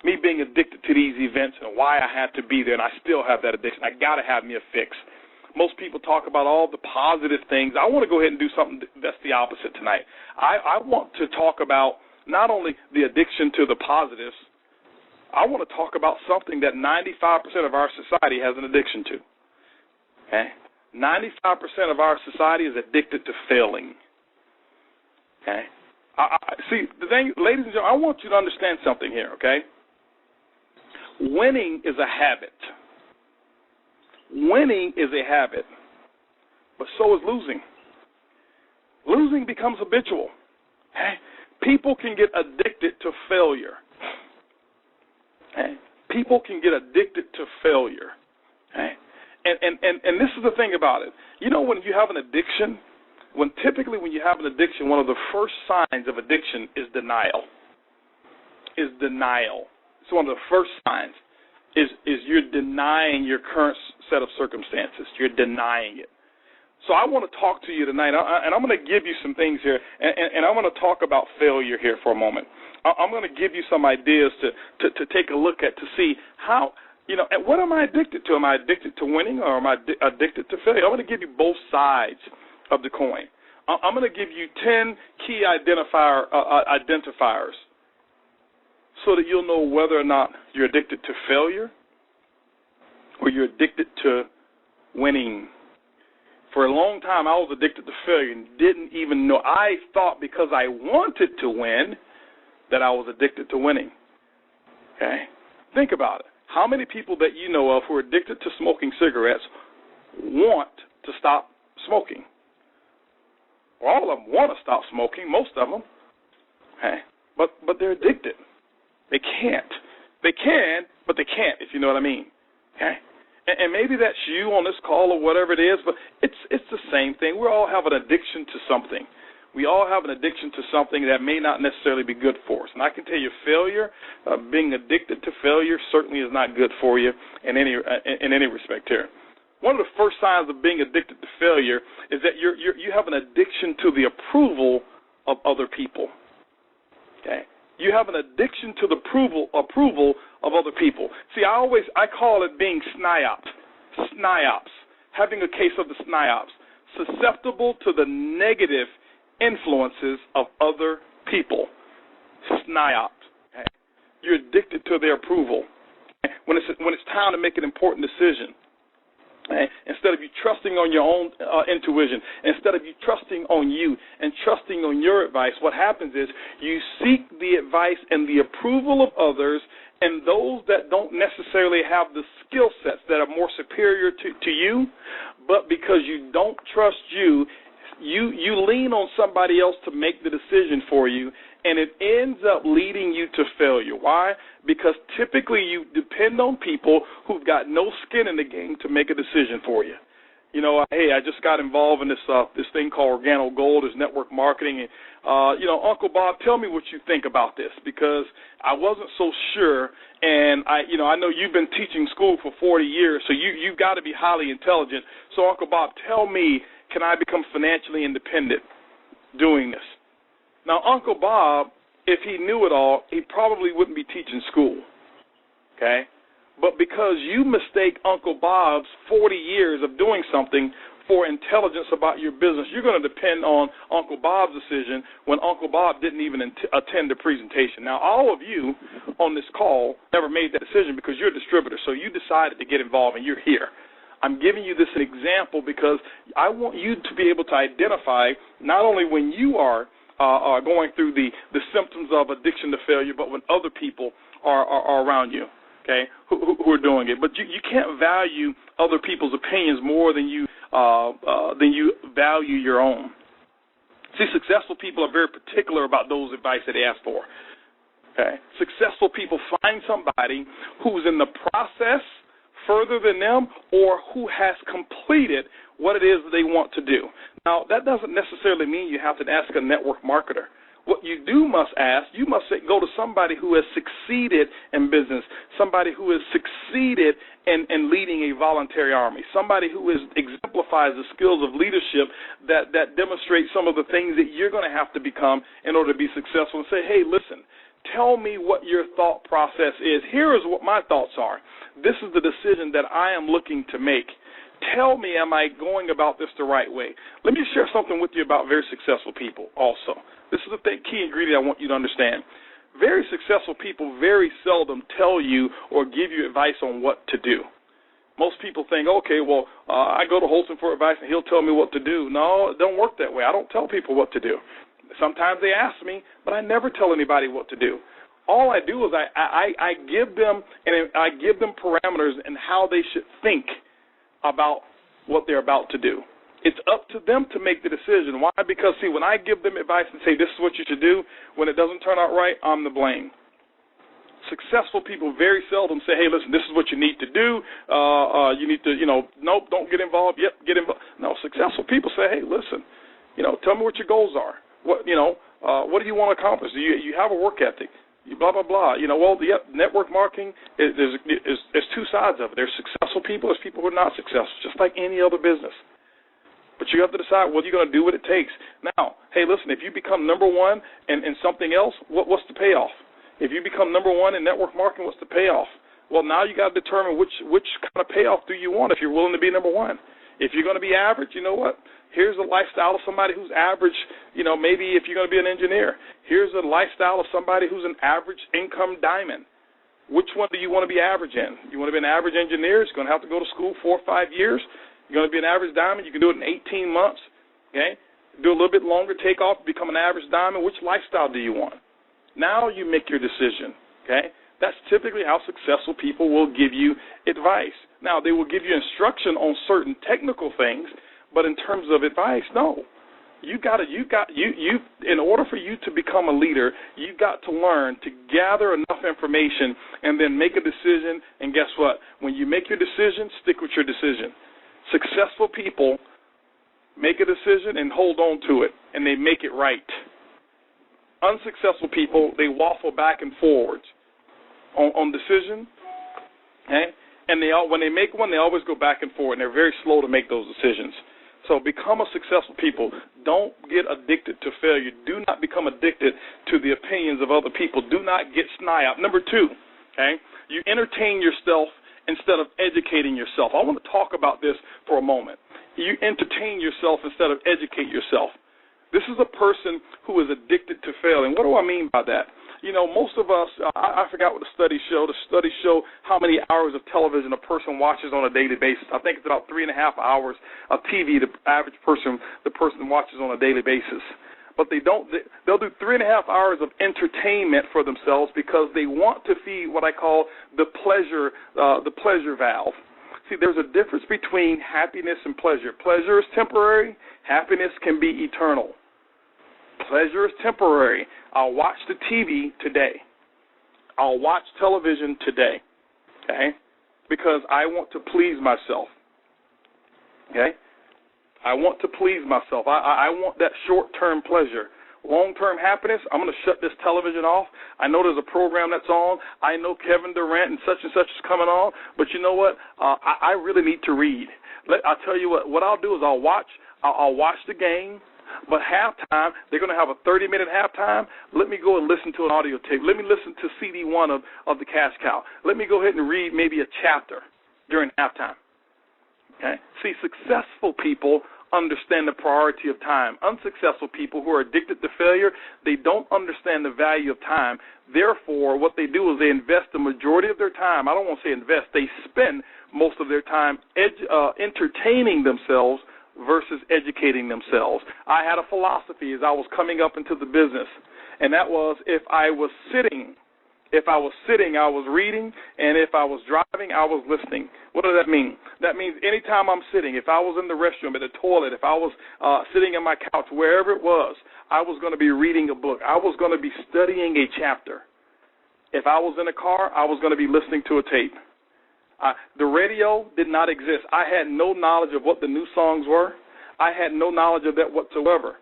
Me being addicted to these events and why I had to be there, and I still have that addiction. I got to have me a fix. Most people talk about all the positive things. I want to go ahead and do something that's the opposite tonight. I want to talk about not only the addiction to the positives, I want to talk about something that 95% of our society has an addiction to. Okay? 95% of our society is addicted to failing. Okay? See, the thing, ladies and gentlemen, I want you to understand something here, okay? Winning is a habit. Winning is a habit, but so is losing. Losing becomes habitual. Okay? People can get addicted to failure. Okay? People can get addicted to failure. Okay? And this is the thing about it. When you have an addiction, typically when you have an addiction, one of the first signs of addiction is denial. It's one of the first signs is you're denying your current set of circumstances. You're denying it. So I want to talk to you tonight, and I'm going to give you some things here, and I'm going to talk about failure here for a moment. I'm going to give you some ideas to take a look at to see how, and what am I addicted to? Am I addicted to winning or am I addicted to failure? I'm going to give you both sides of the coin. I'm going to give you 10 key identifiers so that you'll know whether or not you're addicted to failure or you're addicted to winning. For a long time, I was addicted to failure and didn't even know. I thought because I wanted to win that I was addicted to winning. Okay? Think about it. How many people that you know of who are addicted to smoking cigarettes want to stop smoking? Well, all of them want to stop smoking, most of them. Okay? But they're addicted. They can't. They can, but they can't, if you know what I mean. Okay? And maybe that's you on this call or whatever it is, but it's the same thing. We all have an addiction to something. We all have an addiction to something that may not necessarily be good for us. And I can tell you failure, being addicted to failure certainly is not good for you in any respect here. One of the first signs of being addicted to failure is that you have an addiction to the approval of other people. Okay? You have an addiction to the approval of other people. See, I call it being SNIOPs, having a case of the SNIOPs, susceptible to the negative influences of other people. SNIOPs. Okay? You're addicted to their approval. Okay? When it's time to make an important decision, okay? Instead of you trusting on your own intuition, instead of you trusting on you and trusting on your advice, what happens is you seek the advice and the approval of others, and those that don't necessarily have the skill sets that are more superior to you, but because you don't trust you lean on somebody else to make the decision for you, and it ends up leading you to failure. Why? Because typically you depend on people who've got no skin in the game to make a decision for you. Hey, I just got involved in this thing called Organo Gold, is network marketing, and Uncle Bob, tell me what you think about this, because I wasn't so sure, and I know you've been teaching school for 40 years, so you've got to be highly intelligent. So Uncle Bob, tell me, can I become financially independent doing this? Now, Uncle Bob if he knew it all, he probably wouldn't be teaching school, okay? But because you mistake Uncle Bob's 40 years of doing something for intelligence about your business, you're going to depend on Uncle Bob's decision when Uncle Bob didn't even attend the presentation. Now, all of you on this call never made that decision because you're a distributor, so you decided to get involved and you're here. I'm giving you this an example because I want you to be able to identify not only when you are going through the symptoms of addiction to failure, but when other people are around you, okay, who are doing it. But you can't value other people's opinions more than you value your own. See, successful people are very particular about those advice that they ask for. Okay, successful people find somebody who's in the process further than them or who has completed what it is that they want to do. Now, that doesn't necessarily mean you have to ask a network marketer. What you must ask, you must go to somebody who has succeeded in business, somebody who has succeeded in leading a voluntary army, somebody who exemplifies the skills of leadership that demonstrate some of the things that you're going to have to become in order to be successful, and say, hey, listen, tell me what your thought process is. Here is what my thoughts are. This is the decision that I am looking to make. Tell me, am I going about this the right way? Let me share something with you about very successful people also. This is the key ingredient I want you to understand. Very successful people very seldom tell you or give you advice on what to do. Most people think, okay, well, I go to Holton for advice and he'll tell me what to do. No, it don't work that way. I don't tell people what to do. Sometimes they ask me, but I never tell anybody what to do. All I do is I give them parameters and how they should think about what they're about to do. It's up to them to make the decision. Why? Because, see, when I give them advice and say this is what you should do, when it doesn't turn out right, I'm to blame. Successful people very seldom say, hey, listen, this is what you need to do. You need to, nope, don't get involved. Yep, get involved. No, successful people say, hey, listen, tell me what your goals are. What do you want to accomplish? You have a work ethic. Blah, blah, blah. Network marketing, there's two sides of it. There's successful people, there's people who are not successful, just like any other business. But you have to decide whether you're going to do what it takes. Now, hey, listen, if you become number one in something else, what's the payoff? If you become number one in network marketing, what's the payoff? Well, now you got to determine which kind of payoff do you want if you're willing to be number one. If you're going to be average, you know what? Here's a lifestyle of somebody who's average, maybe if you're going to be an engineer. Here's a lifestyle of somebody who's an average income diamond. Which one do you want to be average in? You want to be an average engineer? You're going to have to go to school 4 or 5 years. You're going to be an average diamond. You can do it in 18 months, okay? Do a little bit longer, take off, become an average diamond. Which lifestyle do you want? Now you make your decision, okay? That's typically how successful people will give you advice. Now, they will give you instruction on certain technical things, but in terms of advice, no. In order for you to become a leader, you've got to learn to gather enough information and then make a decision, and guess what? When you make your decision, stick with your decision. Successful people make a decision and hold on to it, and they make it right. Unsuccessful people, they waffle back and forwards on decision, okay? And when they make one, they always go back and forward, and they're very slow to make those decisions. So become a successful people. Don't get addicted to failure. Do not become addicted to the opinions of other people. Do not get snide. Number 2, okay, you entertain yourself instead of educating yourself. I want to talk about this for a moment. You entertain yourself instead of educate yourself. This is a person who is addicted to failing. What do I mean by that? Most of us, I forgot what the studies show. The studies show how many hours of television a person watches on a daily basis. I think it's about 3.5 hours of TV the average person, the person watches on a daily basis. But they'll do 3.5 hours of entertainment for themselves because they want to feed what I call the pleasure valve. See, there's a difference between happiness and pleasure. Pleasure is temporary. Happiness can be eternal. Pleasure is temporary. I'll watch the TV today. I'll watch television today, okay, because I want to please myself, okay? I want to please myself. I want that short-term pleasure. Long-term happiness, I'm going to shut this television off. I know there's a program that's on. I know Kevin Durant and such is coming on, but you know what? I really need to read. I'll tell you what I'll do is I'll watch the game. But halftime, they're going to have a 30-minute halftime. Let me go and listen to an audio tape. Let me listen to CD 1 of the Cash Cow. Let me go ahead and read maybe a chapter during halftime. Okay? See, successful people understand the priority of time. Unsuccessful people who are addicted to failure, they don't understand the value of time. Therefore, what they do is they invest the majority of their time. I don't want to say invest. They spend most of their time entertaining themselves versus educating themselves. I had a philosophy as I was coming up into the business, and that was if I was sitting, I was reading, and if I was driving, I was listening. What does that mean? That means anytime I'm sitting, if I was in the restroom, at the toilet, if I was sitting on my couch, wherever it was, I was going to be reading a book. I was going to be studying a chapter. If I was in a car, I was going to be listening to a tape. The radio did not exist. I had no knowledge of what the new songs were. I had no knowledge of that whatsoever.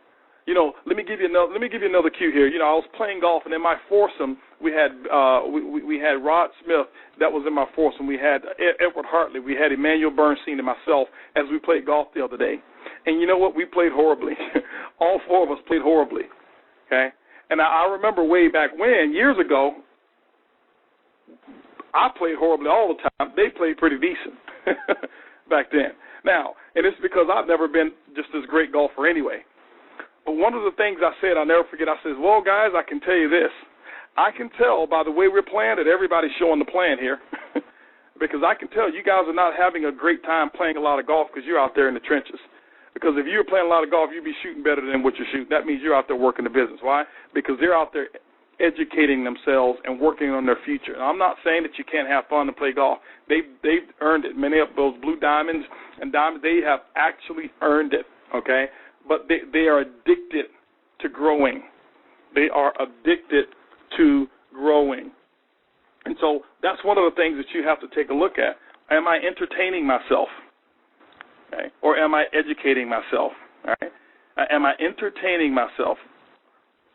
You know, let me give you another cue here. You know, I was playing golf, and in my foursome, we had Rod Smith. That was in my foursome. We had Edward Hartley. We had Emmanuel Bernstein and myself as we played golf the other day. And you know what? We played horribly. All four of us played horribly. Okay? And I remember way back when, years ago, I played horribly all the time. They played pretty decent back then. Now, and it's because I've never been just this great golfer anyway. But one of the things I said, I'll never forget, I said, well, guys, I can tell you this. I can tell by the way we're playing that everybody's showing the plan here because I can tell you guys are not having a great time playing a lot of golf because you're out there in the trenches. Because if you were playing a lot of golf, you'd be shooting better than what you're shooting. That means you're out there working the business. Why? Because they're out there educating themselves and working on their future. And I'm not saying that you can't have fun and play golf. They've earned it. Many of those blue diamonds and diamonds, they have actually earned it, okay? But they are addicted to growing. They are addicted to growing. And so that's one of the things that you have to take a look at. Am I entertaining myself? Okay? Or am I educating myself? All right? Am I entertaining myself?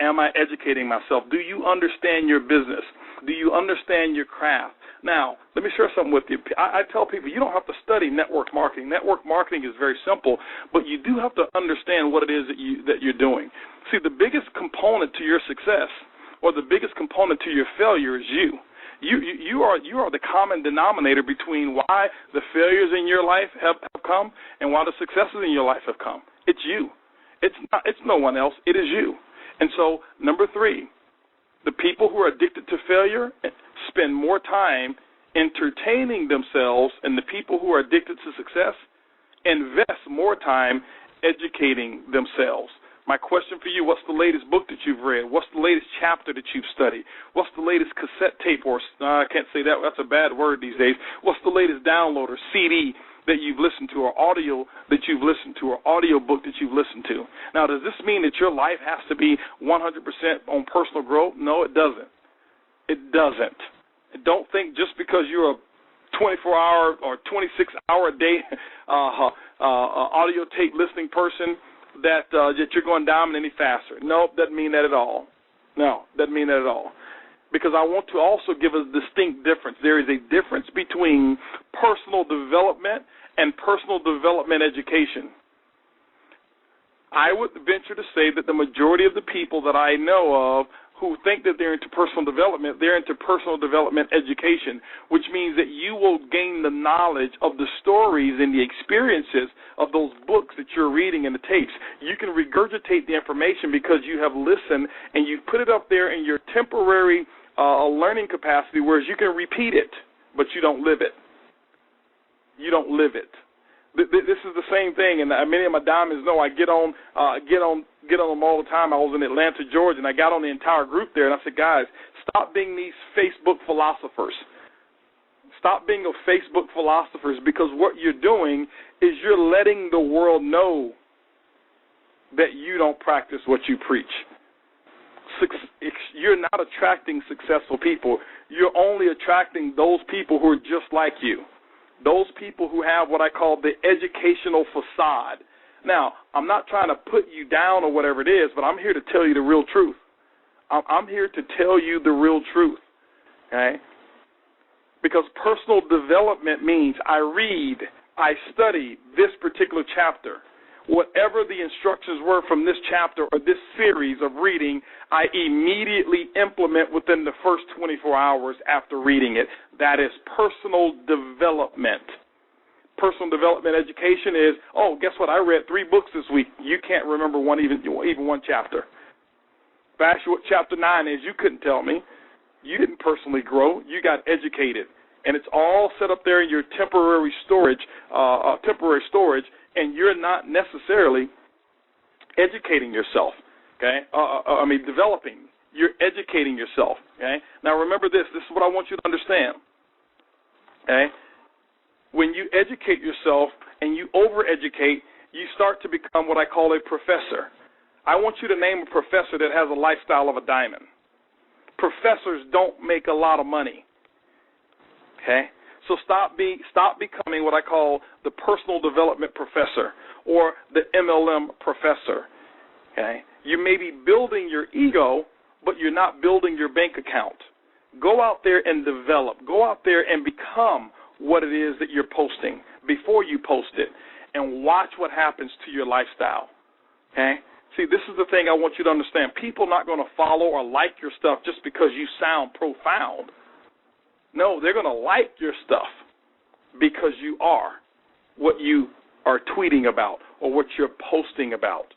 Am I educating myself? Do you understand your business? Do you understand your craft? Now, let me share something with you. I tell people you don't have to study network marketing. Network marketing is very simple, but you do have to understand what it is that you're doing. See, the biggest component to your success or the biggest component to your failure is you. You are the common denominator between why the failures in your life have come and why the successes in your life have come. It's you. It's no one else. It is you. And so, number 3, the people who are addicted to failure spend more time entertaining themselves, and the people who are addicted to success invest more time educating themselves. My question for you, what's the latest book that you've read? What's the latest chapter that you've studied? What's the latest cassette tape or, I can't say that, that's a bad word these days. What's the latest download or CD that you've listened to or audio that you've listened to or audio book that you've listened to? Now, does this mean that your life has to be 100% on personal growth? No, it doesn't. It doesn't. Don't think just because you're a 24-hour or 26-hour a day audio tape listening person that you're going down any faster. No, doesn't mean that at all. No, doesn't mean that at all. Because I want to also give a distinct difference. There is a difference between personal development and personal development education. I would venture to say that the majority of the people that I know of who think that they're into personal development, they're into personal development education, which means that you will gain the knowledge of the stories and the experiences of those books that you're reading and the tapes. You can regurgitate the information because you have listened and you've put it up there in your temporary learning capacity, whereas you can repeat it, but you don't live it. You don't live it. This is the same thing, and many of my diamonds know I get on them all the time. I was in Atlanta, Georgia, and I got on the entire group there, and I said, guys, stop being these Facebook philosophers. Stop being a Facebook philosophers, because what you're doing is you're letting the world know that you don't practice what you preach. You're not attracting successful people. You're only attracting those people who are just like you. Those people who have what I call the educational facade. Now, I'm not trying to put you down or whatever it is, but I'm here to tell you the real truth. I'm here to tell you the real truth, okay? Because personal development means I read, I study this particular chapter. whatever the instructions were from this chapter or this series of reading, I immediately implement within the first 24 hours after reading it. That is personal development. Personal development education is, oh, guess what? I read 3 books this week. You can't remember even one chapter. If I asked you what chapter 9 is, you couldn't tell me. You didn't personally grow. You got educated. And it's all set up there in your temporary storage, and you're not necessarily educating yourself, okay? Developing. You're educating yourself, okay? Now, remember this. This is what I want you to understand, okay? When you educate yourself and you over-educate, you start to become what I call a professor. I want you to name a professor that has a lifestyle of a diamond. Professors don't make a lot of money. Okay? So stop becoming what I call the personal development professor or the MLM professor. Okay? You may be building your ego, but you're not building your bank account. Go out there and develop. Go out there and become what it is that you're posting before you post it, and watch what happens to your lifestyle. Okay? See, this is the thing I want you to understand. People are not going to follow or like your stuff just because you sound profound. No, they're going to like your stuff because you are what you are tweeting about or what you're posting about.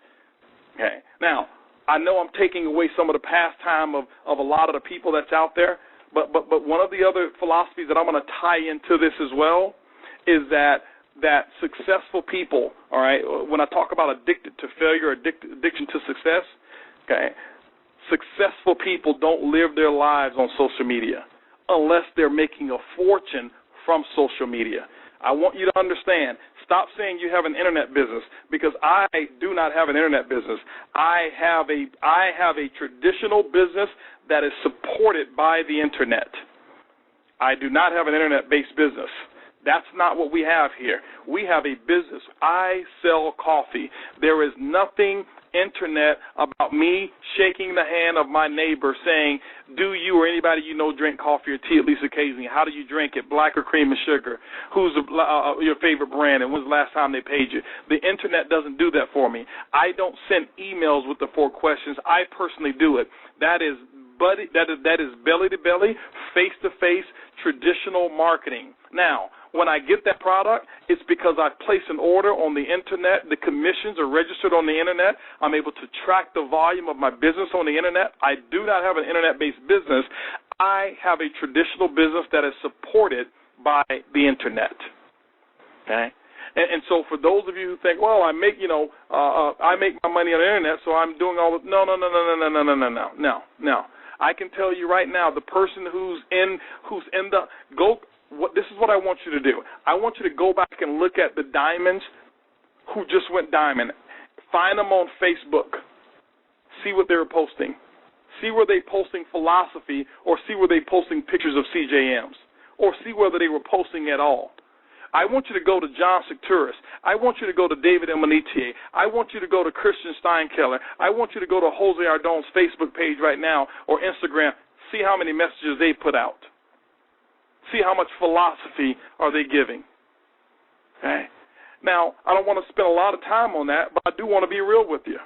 Okay. Now, I know I'm taking away some of the pastime of a lot of the people that's out there, but one of the other philosophies that I'm going to tie into this as well is that successful people, all right, when I talk about addicted to failure, addiction to success, okay, successful people don't live their lives on social media unless they're making a fortune from social media. I want you to understand, stop saying you have an internet business, because I do not have an internet business. I have a traditional business that is supported by the internet. I do not have an internet-based business. That's not what we have here. We have a business. I sell coffee. There is nothing internet about me shaking the hand of my neighbor saying, do you or anybody you know drink coffee or tea at least occasionally? How do you drink it, black or cream and sugar? Who's your favorite brand, and when's the last time they paid you? The internet doesn't do that for me. I don't send emails with the 4 questions. I personally do it. That is belly-to-belly, face-to-face, traditional marketing. Now, when I get that product, it's because I place an order on the internet. The commissions are registered on the internet. I'm able to track the volume of my business on the internet. I do not have an internet-based business. I have a traditional business that is supported by the internet. Okay? And so for those of you who think, well, I make my money on the internet, so I'm doing all this. No. I can tell you right now, the person this is what I want you to do. I want you to go back and look at the diamonds who just went diamond. Find them on Facebook. See what they were posting. See where they posting philosophy, or see where they posting pictures of CJMs, or see whether they were posting at all. I want you to go to John Securus. I want you to go to David Emanitier. I want you to go to Christian Steinkeller. I want you to go to Jose Ardone's Facebook page right now or Instagram. See how many messages they put out. See how much philosophy are they giving. Okay? Now, I don't want to spend a lot of time on that, but I do want to be real with you.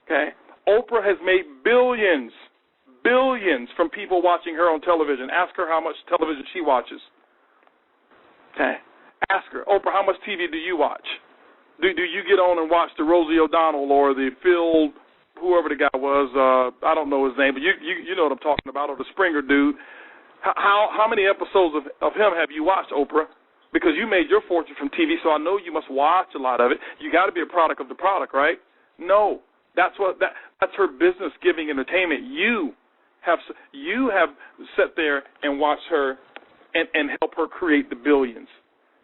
Okay? Oprah has made billions from people watching her on television. Ask her how much television she watches. Okay? Ask her, Oprah, how much TV do you watch? Do you get on and watch the Rosie O'Donnell or the Phil, whoever the guy was, I don't know his name, but you know what I'm talking about, or the Springer dude. How many episodes of him have you watched, Oprah? Because you made your fortune from TV, so I know you must watch a lot of it. You got to be a product of the product, right? No, that's her business, giving entertainment. You have sat there and watched her and help her create the billions.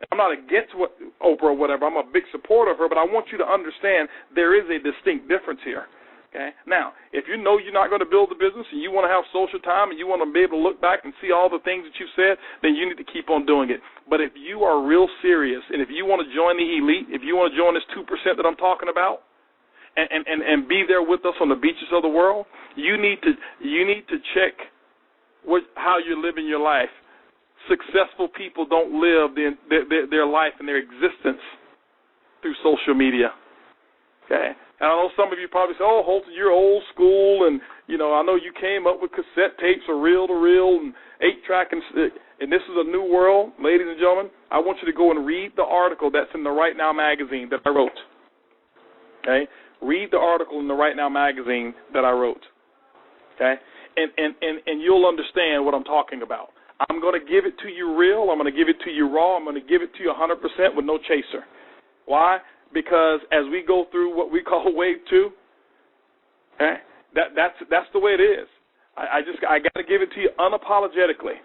I'm not against Oprah or whatever. I'm a big supporter of her, but I want you to understand there is a distinct difference here. Okay? Now, if you know you're not going to build a business and you want to have social time and you want to be able to look back and see all the things that you've said, then you need to keep on doing it. But if you are real serious and if you want to join the elite, if you want to join this 2% that I'm talking about and be there with us on the beaches of the world, you need to check how you're living your life. Successful people don't live their life and their existence through social media. Okay. And I know some of you probably say, oh, Holton, you're old school, and, I know you came up with cassette tapes or reel-to-reel and 8-track, and this is a new world. Ladies and gentlemen, I want you to go and read the article that's in the Right Now magazine that I wrote. Okay? Read the article in the Right Now magazine that I wrote. Okay? And you'll understand what I'm talking about. I'm going to give it to you real. I'm going to give it to you raw. I'm going to give it to you 100% with no chaser. Why? Because as we go through what we call wave 2, okay, that's the way it is. I got to give it to you unapologetically,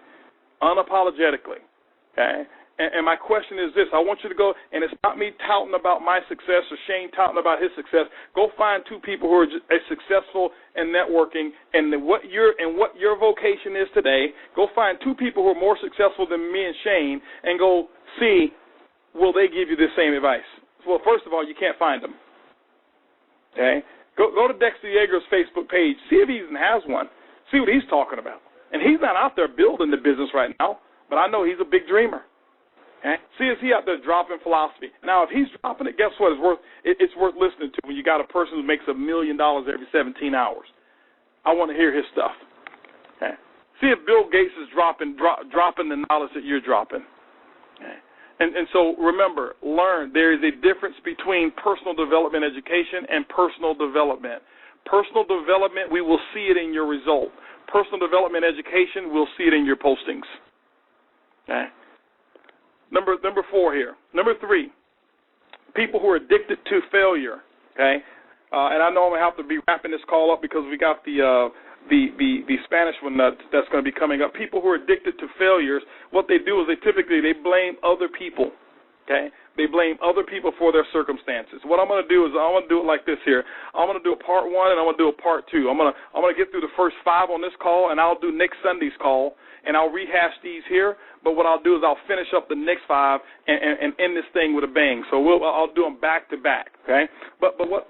okay. And my question is this: I want you to go, and it's not me touting about my success or Shane touting about his success. Go find 2 people who are successful in networking, and what your vocation is today. Go find 2 people who are more successful than me and Shane, and go see, will they give you the same advice? Well, first of all, you can't find them. Okay? Go to Dexter Yeager's Facebook page. See if he even has one. See what he's talking about. And he's not out there building the business right now, but I know he's a big dreamer. Okay? See if he's out there dropping philosophy. Now, if he's dropping it, guess what? It's worth listening to when you got a person who makes $1 million every 17 hours. I want to hear his stuff. Okay? See if Bill Gates is dropping the knowledge that you're dropping. Okay? And so remember, learn, there is a difference between personal development education and personal development. Personal development, we will see it in your result. Personal development education, we'll see it in your postings. Okay? Number 4 here. Number 3, people who are addicted to failure. Okay? And I know I'm going to have to be wrapping this call up because we got the Spanish one that's going to be coming up. People who are addicted to failures, what they do is they blame other people. Okay? They blame other people for their circumstances. What I'm going to do is I'm going to do it like this here. I'm going to do a part 1 and I'm going to do a part 2. I'm going to get through the first 5 on this call, and I'll do next Sunday's call, and I'll rehash these here. But what I'll do is I'll finish up the next 5 and end this thing with a bang. So I'll do them back to back. Okay? But what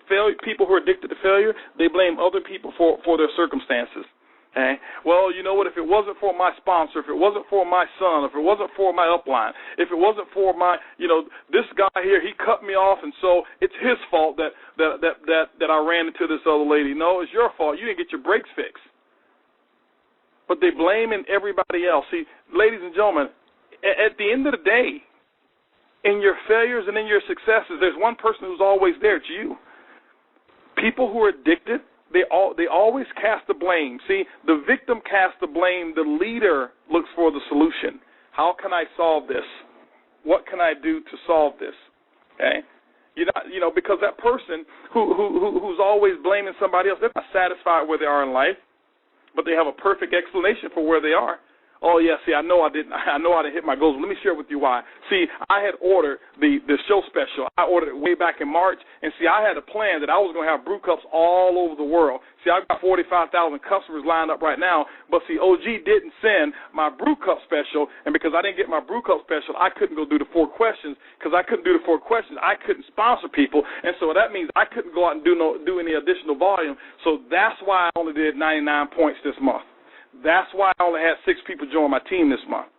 failure? People who are addicted to failure, they blame other people for their circumstances. Okay? Well, you know what? If it wasn't for my sponsor, if it wasn't for my son, if it wasn't for my upline, if it wasn't for my, this guy here, he cut me off, and so it's his fault that I ran into this other lady. No, it's your fault. You didn't get your brakes fixed. But they blaming everybody else. See, ladies and gentlemen, at the end of the day, in your failures and in your successes, there's one person who's always there. It's you. People who are addicted, they always cast the blame. See, the victim casts the blame. The leader looks for the solution. How can I solve this? What can I do to solve this? Okay, because that person who's always blaming somebody else, they're not satisfied where they are in life, but they have a perfect explanation for where they are. Oh, yeah, see, I know I didn't hit my goals. Let me share with you why. See, I had ordered the show special. I ordered it way back in March, and see, I had a plan that I was going to have brew cups all over the world. See, I've got 45,000 customers lined up right now, but see, OG didn't send my brew cup special, and because I didn't get my brew cup special, I couldn't go do the 4 questions. Because I couldn't do the 4 questions, I couldn't sponsor people, and so that means I couldn't go out and do any additional volume. So that's why I only did 99 points this month. That's why I only had 6 people join my team this month.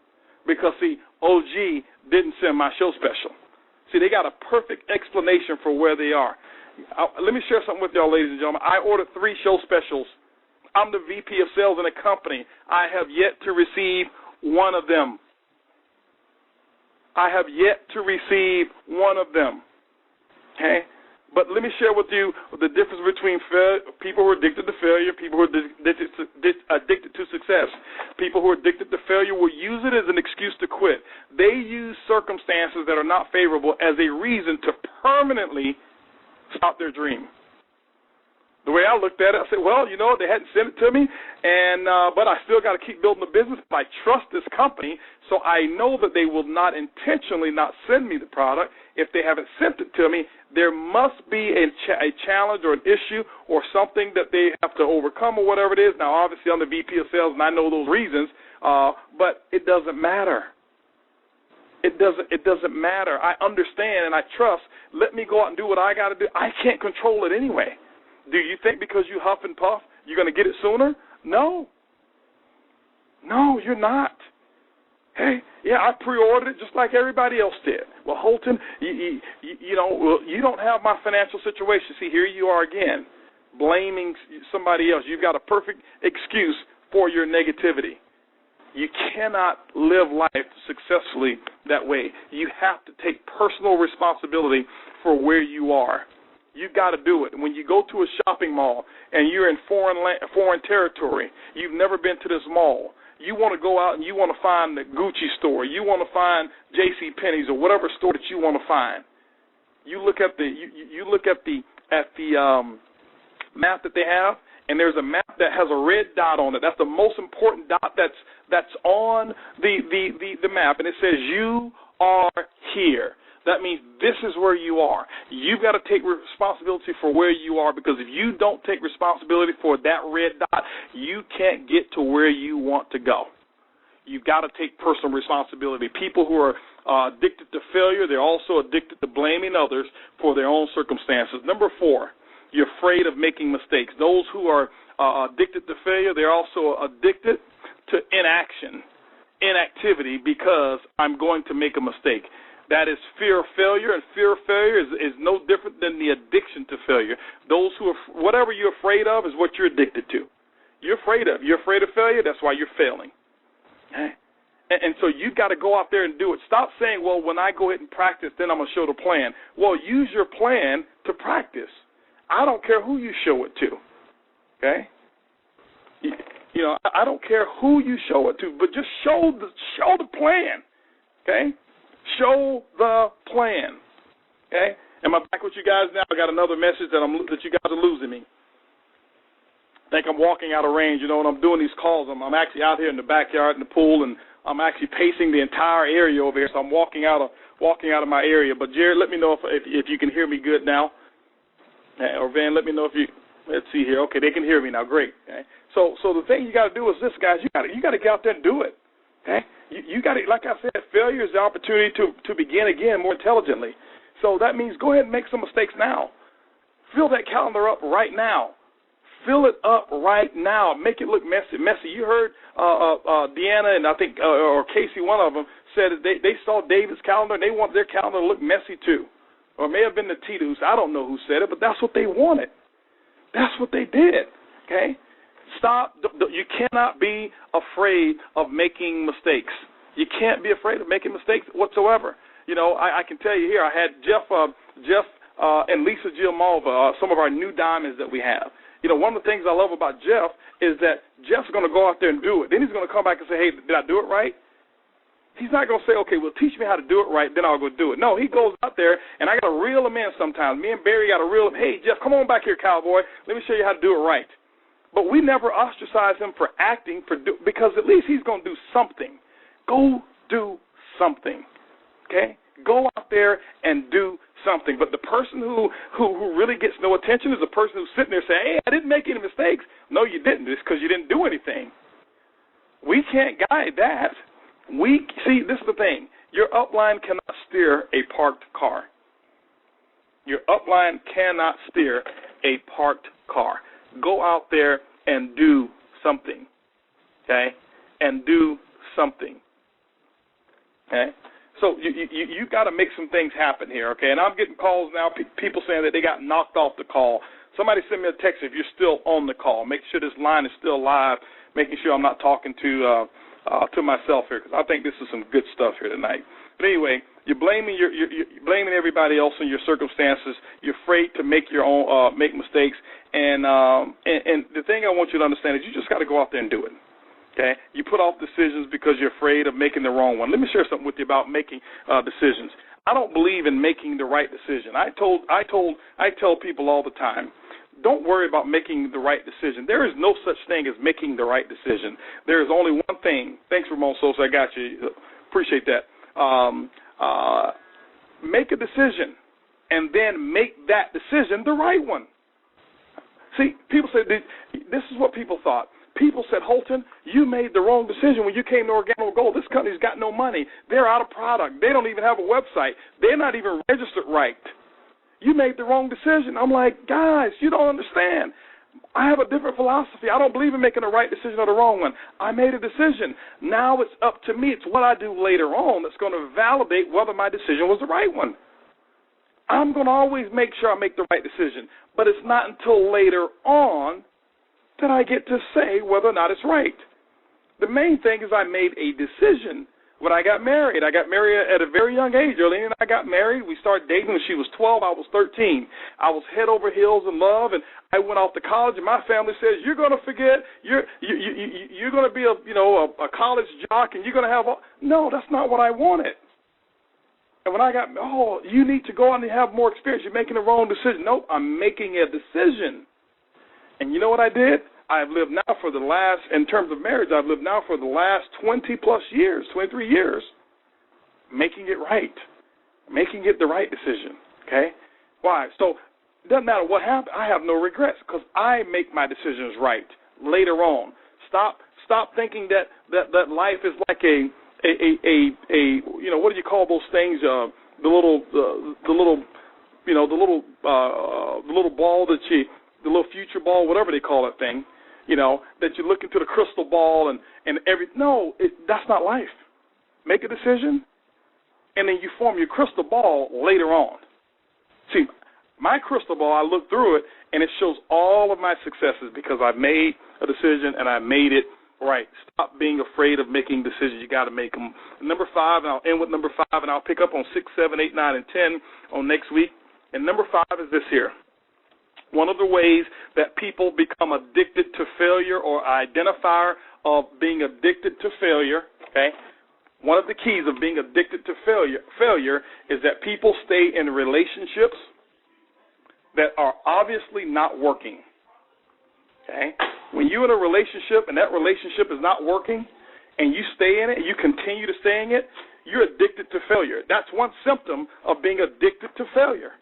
Because, see, OG didn't send my show special. See, they got a perfect explanation for where they are. Let me share something with y'all, ladies and gentlemen. I ordered 3 show specials. I'm the VP of sales in a company. I have yet to receive one of them. I have yet to receive one of them. Okay? But let me share with you the difference between people who are addicted to failure, people who are addicted to success. People who are addicted to failure will use it as an excuse to quit. They use circumstances that are not favorable as a reason to permanently stop their dream. The way I looked at it, I said, well, they hadn't sent it to me, but I still got to keep building the business. I trust this company, so I know that they will not intentionally not send me the product. If they haven't sent it to me, there must be a challenge or an issue or something that they have to overcome or whatever it is. Now, obviously, I'm the VP of sales, and I know those reasons, but it doesn't matter. It doesn't matter. I understand and I trust. Let me go out and do what I got to do. I can't control it anyway. Do you think because you huff and puff, you're going to get it sooner? No. No, you're not. Hey, yeah, I pre-ordered it just like everybody else did. Well, Holton, you don't have my financial situation. See, here you are again, blaming somebody else. You've got a perfect excuse for your negativity. You cannot live life successfully that way. You have to take personal responsibility for where you are. You've got to do it. When you go to a shopping mall and you're in foreign territory, you've never been to this mall, you want to go out and you want to find the Gucci store, you want to find J.C. Penney's or whatever store that you want to find. You look at the map that they have, and there's a map that has a red dot on it. That's the most important dot that's on the map, and it says you are here. That means this is where you are. You've got to take responsibility for where you are, because if you don't take responsibility for that red dot, you can't get to where you want to go. You've got to take personal responsibility. People who are addicted to failure, they're also addicted to blaming others for their own circumstances. Number 4, you're afraid of making mistakes. Those who are addicted to failure, they're also addicted to inactivity, because I'm going to make a mistake. That is fear of failure, and fear of failure is no different than the addiction to failure. Those who are, whatever you're afraid of is what you're addicted to. You're afraid of failure, that's why you're failing. Okay? And so you've got to go out there and do it. Stop saying, well, when I go ahead and practice, then I'm going to show the plan. Well, use your plan to practice. I don't care who you show it to. Okay? I don't care who you show it to, but just show the plan. Okay? Show the plan. Okay? Am I back with you guys now? I got another message that you guys are losing me. I think I'm walking out of range. When I'm doing these calls, I'm actually out here in the backyard in the pool, and I'm actually pacing the entire area over here. So I'm walking out of my area. But Jared, let me know if you can hear me good now. Or Van, let me know if you. Let's see here. Okay, they can hear me now. Great. Okay. So the thing you got to do is this, guys. You got to get out there and do it. Okay. You got to, like I said, failure is the opportunity to begin again more intelligently. So that means go ahead and make some mistakes now. Fill that calendar up right now. Fill it up right now. Make it look messy. You heard Deanna and I think or Casey, one of them, said that they saw David's calendar and they want their calendar to look messy too. Or it may have been the Titus. I don't know who said it, but that's what they wanted. That's what they did. Okay? Stop. You cannot be afraid of making mistakes. You can't be afraid of making mistakes whatsoever. I can tell you here, I had Jeff and Lisa Gilmalva, some of our new diamonds that we have. One of the things I love about Jeff is that Jeff's going to go out there and do it. Then he's going to come back and say, hey, did I do it right? He's not going to say, okay, well, teach me how to do it right, then I'll go do it. No, he goes out there, and I got to reel him in sometimes. Me and Barry got to reel him. Hey, Jeff, come on back here, cowboy. Let me show you how to do it right. But we never ostracize him for acting, because at least he's going to do something. Go do something, okay? Go out there and do something. But the person who really gets no attention is the person who's sitting there saying, hey, I didn't make any mistakes. No, you didn't. It's because you didn't do anything. We can't guide that. See, this is the thing. Your upline cannot steer a parked car. Your upline cannot steer a parked car. Go out there and do something, okay? And do something, okay? So you got to make some things happen here, okay? And I'm getting calls now, people saying that they got knocked off the call. Somebody send me a text if you're still on the call. Make sure this line is still live, making sure I'm not talking to myself here, because I think this is some good stuff here tonight. But anyway, you're blaming everybody else in your circumstances. You're afraid to make your own make mistakes, and the thing I want you to understand is you just got to go out there and do it. Okay, you put off decisions because you're afraid of making the wrong one. Let me share something with you about making decisions. I don't believe in making the right decision. I tell people all the time, don't worry about making the right decision. There is no such thing as making the right decision. There is only one thing. Thanks, Ramon Sosa. I got you. Appreciate that. Make a decision, and then make that decision the right one. See, people say, this is what people thought. People said, Holton, you made the wrong decision when you came to Organo Gold. This company's got no money. They're out of product. They don't even have a website. They're not even registered right. You made the wrong decision. I'm like, guys, you don't understand. I have a different philosophy. I don't believe in making the right decision or the wrong one. I made a decision. Now it's up to me. It's what I do later on that's going to validate whether my decision was the right one. I'm going to always make sure I make the right decision, but it's not until later on that I get to say whether or not it's right. The main thing is I made a decision when I got married. I got married at a very young age. Earlier, and I got married. We started dating when she was 12. I was 13. I was head over heels in love, and I went off to college. And my family says, "You're going to forget. You're going to be a college jock, and you're going to have." No, that's not what I wanted. And when I got, you need to go out and have more experience. You're making the wrong decision. Nope, I'm making a decision. And you know what I did? I've lived now for the last, in terms of marriage, I've lived now for the last 20-plus years, 23 years, making it right, making it the right decision, okay? Why? So it doesn't matter what happened. I have no regrets because I make my decisions right later on. Stop thinking that life is like a what do you call those things? The little ball that the little future ball, whatever they call that thing, that you look into the crystal ball and that's not life. Make a decision, and then you form your crystal ball later on. See, my crystal ball, I look through it, and it shows all of my successes because I've made a decision and I made it right. Stop being afraid of making decisions. You got to make them. Number 5, and I'll end with number 5, and I'll pick up on 6, 7, 8, 9, and 10 on next week. And number 5 is this here. One of the ways that people become addicted to failure or identifier of being addicted to failure, okay, one of the keys of being addicted to failure is that people stay in relationships that are obviously not working, okay? When you're in a relationship and that relationship is not working and you stay in it and you continue to stay in it, you're addicted to failure. That's one symptom of being addicted to failure,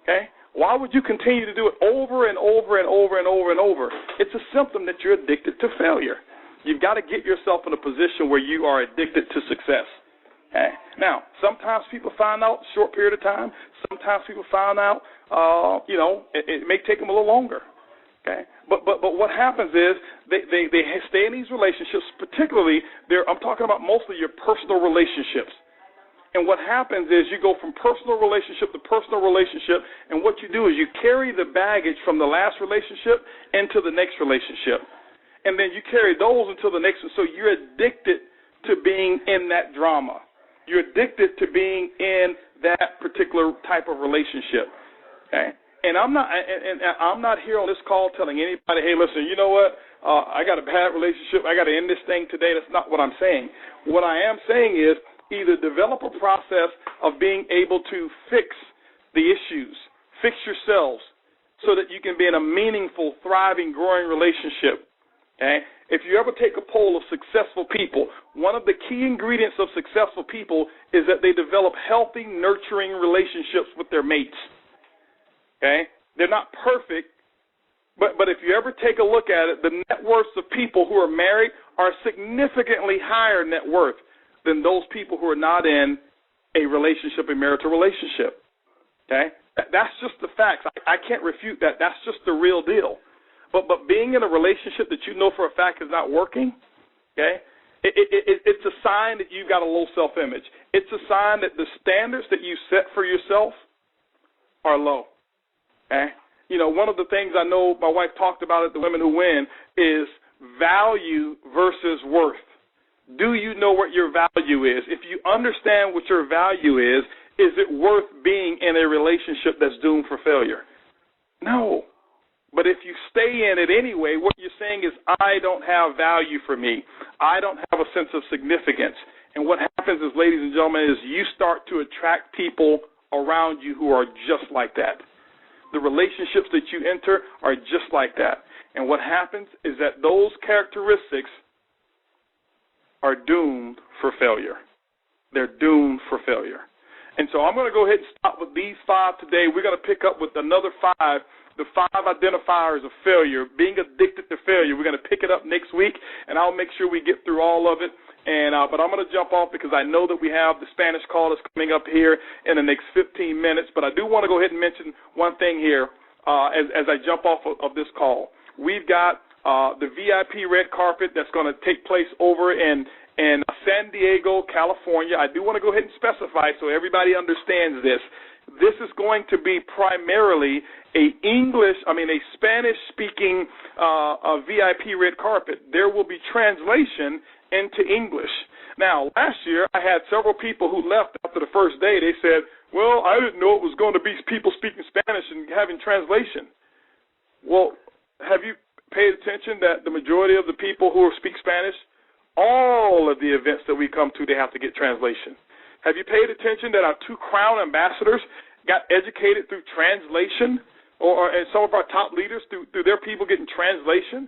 okay? Why would you continue to do it over and over and over and over and over? It's a symptom that you're addicted to failure. You've got to get yourself in a position where you are addicted to success. Okay? Now, sometimes people find out in a short period of time. Sometimes people find out, it may take them a little longer. Okay? But what happens is they stay in these relationships, particularly I'm talking about mostly your personal relationships. And what happens is you go from personal relationship to personal relationship, and what you do is you carry the baggage from the last relationship into the next relationship. And then you carry those until the next one. So you're addicted to being in that drama. You're addicted to being in that particular type of relationship. Okay? And I'm not here on this call telling anybody, hey, listen, you know what? I got a bad relationship. I got to end this thing today. That's not what I'm saying. What I am saying is, either develop a process of being able to fix the issues, fix yourselves, so that you can be in a meaningful, thriving, growing relationship. Okay? If you ever take a poll of successful people, one of the key ingredients of successful people is that they develop healthy, nurturing relationships with their mates. Okay? They're not perfect, but if you ever take a look at it, the net worths of people who are married are significantly higher net worth than those people who are not in a relationship, a marital relationship. Okay? That's just the facts. I can't refute that. That's just the real deal. But being in a relationship that you know for a fact is not working, okay, it's a sign that you've got a low self-image. It's a sign that the standards that you set for yourself are low. Okay? One of the things I know my wife talked about at the Women Who Win is value versus worth. Do you know what your value is? If you understand what your value is it worth being in a relationship that's doomed for failure? No. But if you stay in it anyway, what you're saying is, I don't have value for me. I don't have a sense of significance. And what happens is, ladies and gentlemen, is you start to attract people around you who are just like that. The relationships that you enter are just like that. And what happens is that those characteristics are doomed for failure. They're doomed for failure. And so I'm going to go ahead and stop with these 5 today. We're going to pick up with another 5, the 5 identifiers of failure, being addicted to failure. We're going to pick it up next week, and I'll make sure we get through all of it. But I'm going to jump off because I know that we have the Spanish call that's coming up here in the next 15 minutes. But I do want to go ahead and mention one thing here. as I jump off of this call. We've got the VIP red carpet that's going to take place over in San Diego, California. I do want to go ahead and specify so everybody understands this. This is going to be primarily a Spanish-speaking VIP red carpet. There will be translation into English. Now, last year I had several people who left after the first day. They said, well, I didn't know it was going to be people speaking Spanish and having translation. Well, have you paid attention that the majority of the people who speak Spanish, all of the events that we come to, they have to get translation? Have you paid attention that our 2 Crown ambassadors got educated through translation, and some of our top leaders through their people getting translation?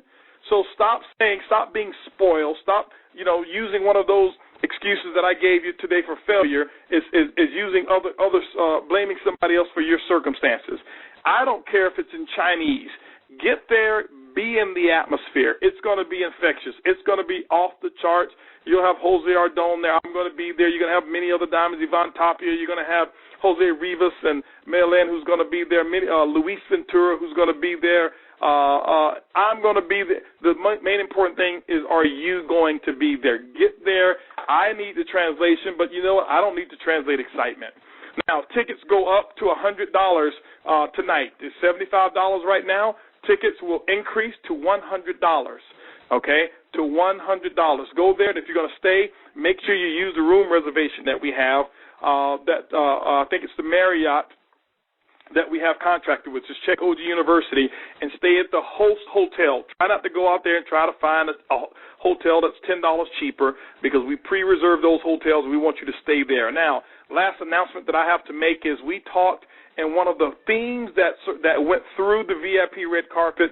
So stop being spoiled, stop using one of those excuses that I gave you today for failure is using others, blaming somebody else for your circumstances. I don't care if it's in Chinese. Get there, be in the atmosphere. It's going to be infectious. It's going to be off the charts. You'll have Jose Ardon there. I'm going to be there. You're going to have many other diamonds, Ivan Tapia. You're going to have Jose Rivas and Melen, who's going to be there. Luis Ventura, who's going to be there. I'm going to be there. The main important thing is, are you going to be there? Get there. I need the translation, but you know what? I don't need to translate excitement. Now, tickets go up to $100 tonight. It's $75 right now. Tickets will increase to $100, okay, to $100. Go there, and if you're going to stay, make sure you use the room reservation that we have. I think it's the Marriott that we have contracted with. Just check OG University and stay at the host hotel. Try not to go out there and try to find a hotel that's $10 cheaper, because we pre-reserve those hotels. We want you to stay there. Now, last announcement that I have to make is we talked, and one of the themes that went through the VIP red carpet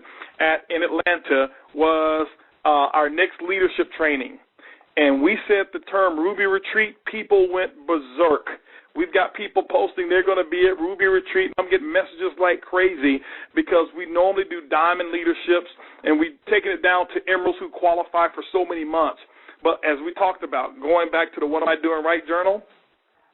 in Atlanta was our next leadership training. And we said the term Ruby Retreat. People went berserk. We've got people posting they're going to be at Ruby Retreat. I'm getting messages like crazy, because we normally do diamond leaderships, and we've taken it down to emeralds who qualify for so many months. But as we talked about, going back to the What Am I Doing Right journal,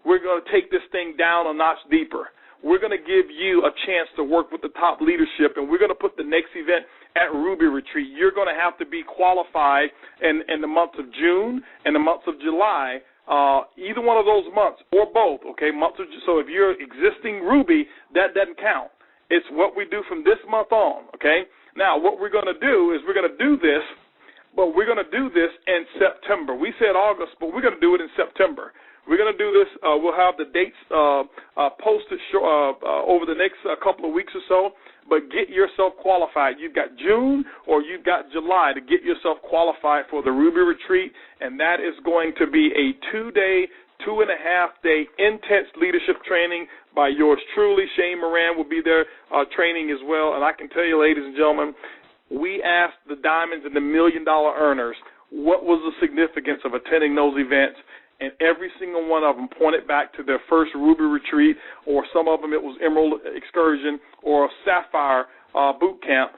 we're going to take this thing down a notch deeper. We're going to give you a chance to work with the top leadership, and we're going to put the next event at Ruby Retreat. You're going to have to be qualified in the months of June and the months of July, either one of those months or both, okay? So if you're existing Ruby, that doesn't count. It's what we do from this month on, okay? Now, what we're going to do is we're going to do this, but we're going to do this in September. We said August, but we're going to do it in September. We're going to do this. We'll have the dates posted over the next couple of weeks or so, but get yourself qualified. You've got June or you've got July to get yourself qualified for the Ruby Retreat, and that is going to be a 2-day, 2.5-day intense leadership training by yours truly. Shane Moran will be there training as well, and I can tell you, ladies and gentlemen, we asked the diamonds and the $1 million earners what was the significance of attending those events, and every single one of them pointed back to their first Ruby Retreat, or some of them it was Emerald Excursion or Sapphire Boot Camp,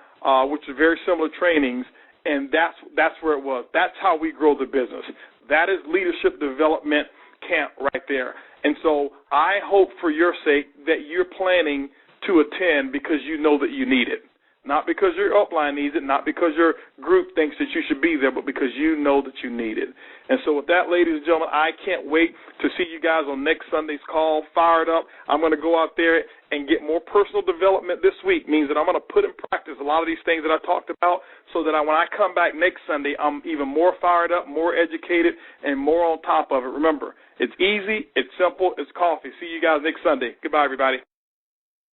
which are very similar trainings, and that's where it was. That's how we grow the business. That is leadership development camp right there. And so I hope for your sake that you're planning to attend because you know that you need it. Not because your upline needs it, not because your group thinks that you should be there, but because you know that you need it. And so with that, ladies and gentlemen, I can't wait to see you guys on next Sunday's call, fired up. I'm going to go out there and get more personal development this week. Means that I'm going to put in practice a lot of these things that I talked about, so that when I come back next Sunday, I'm even more fired up, more educated, and more on top of it. Remember, it's easy, it's simple, it's coffee. See you guys next Sunday. Goodbye, everybody.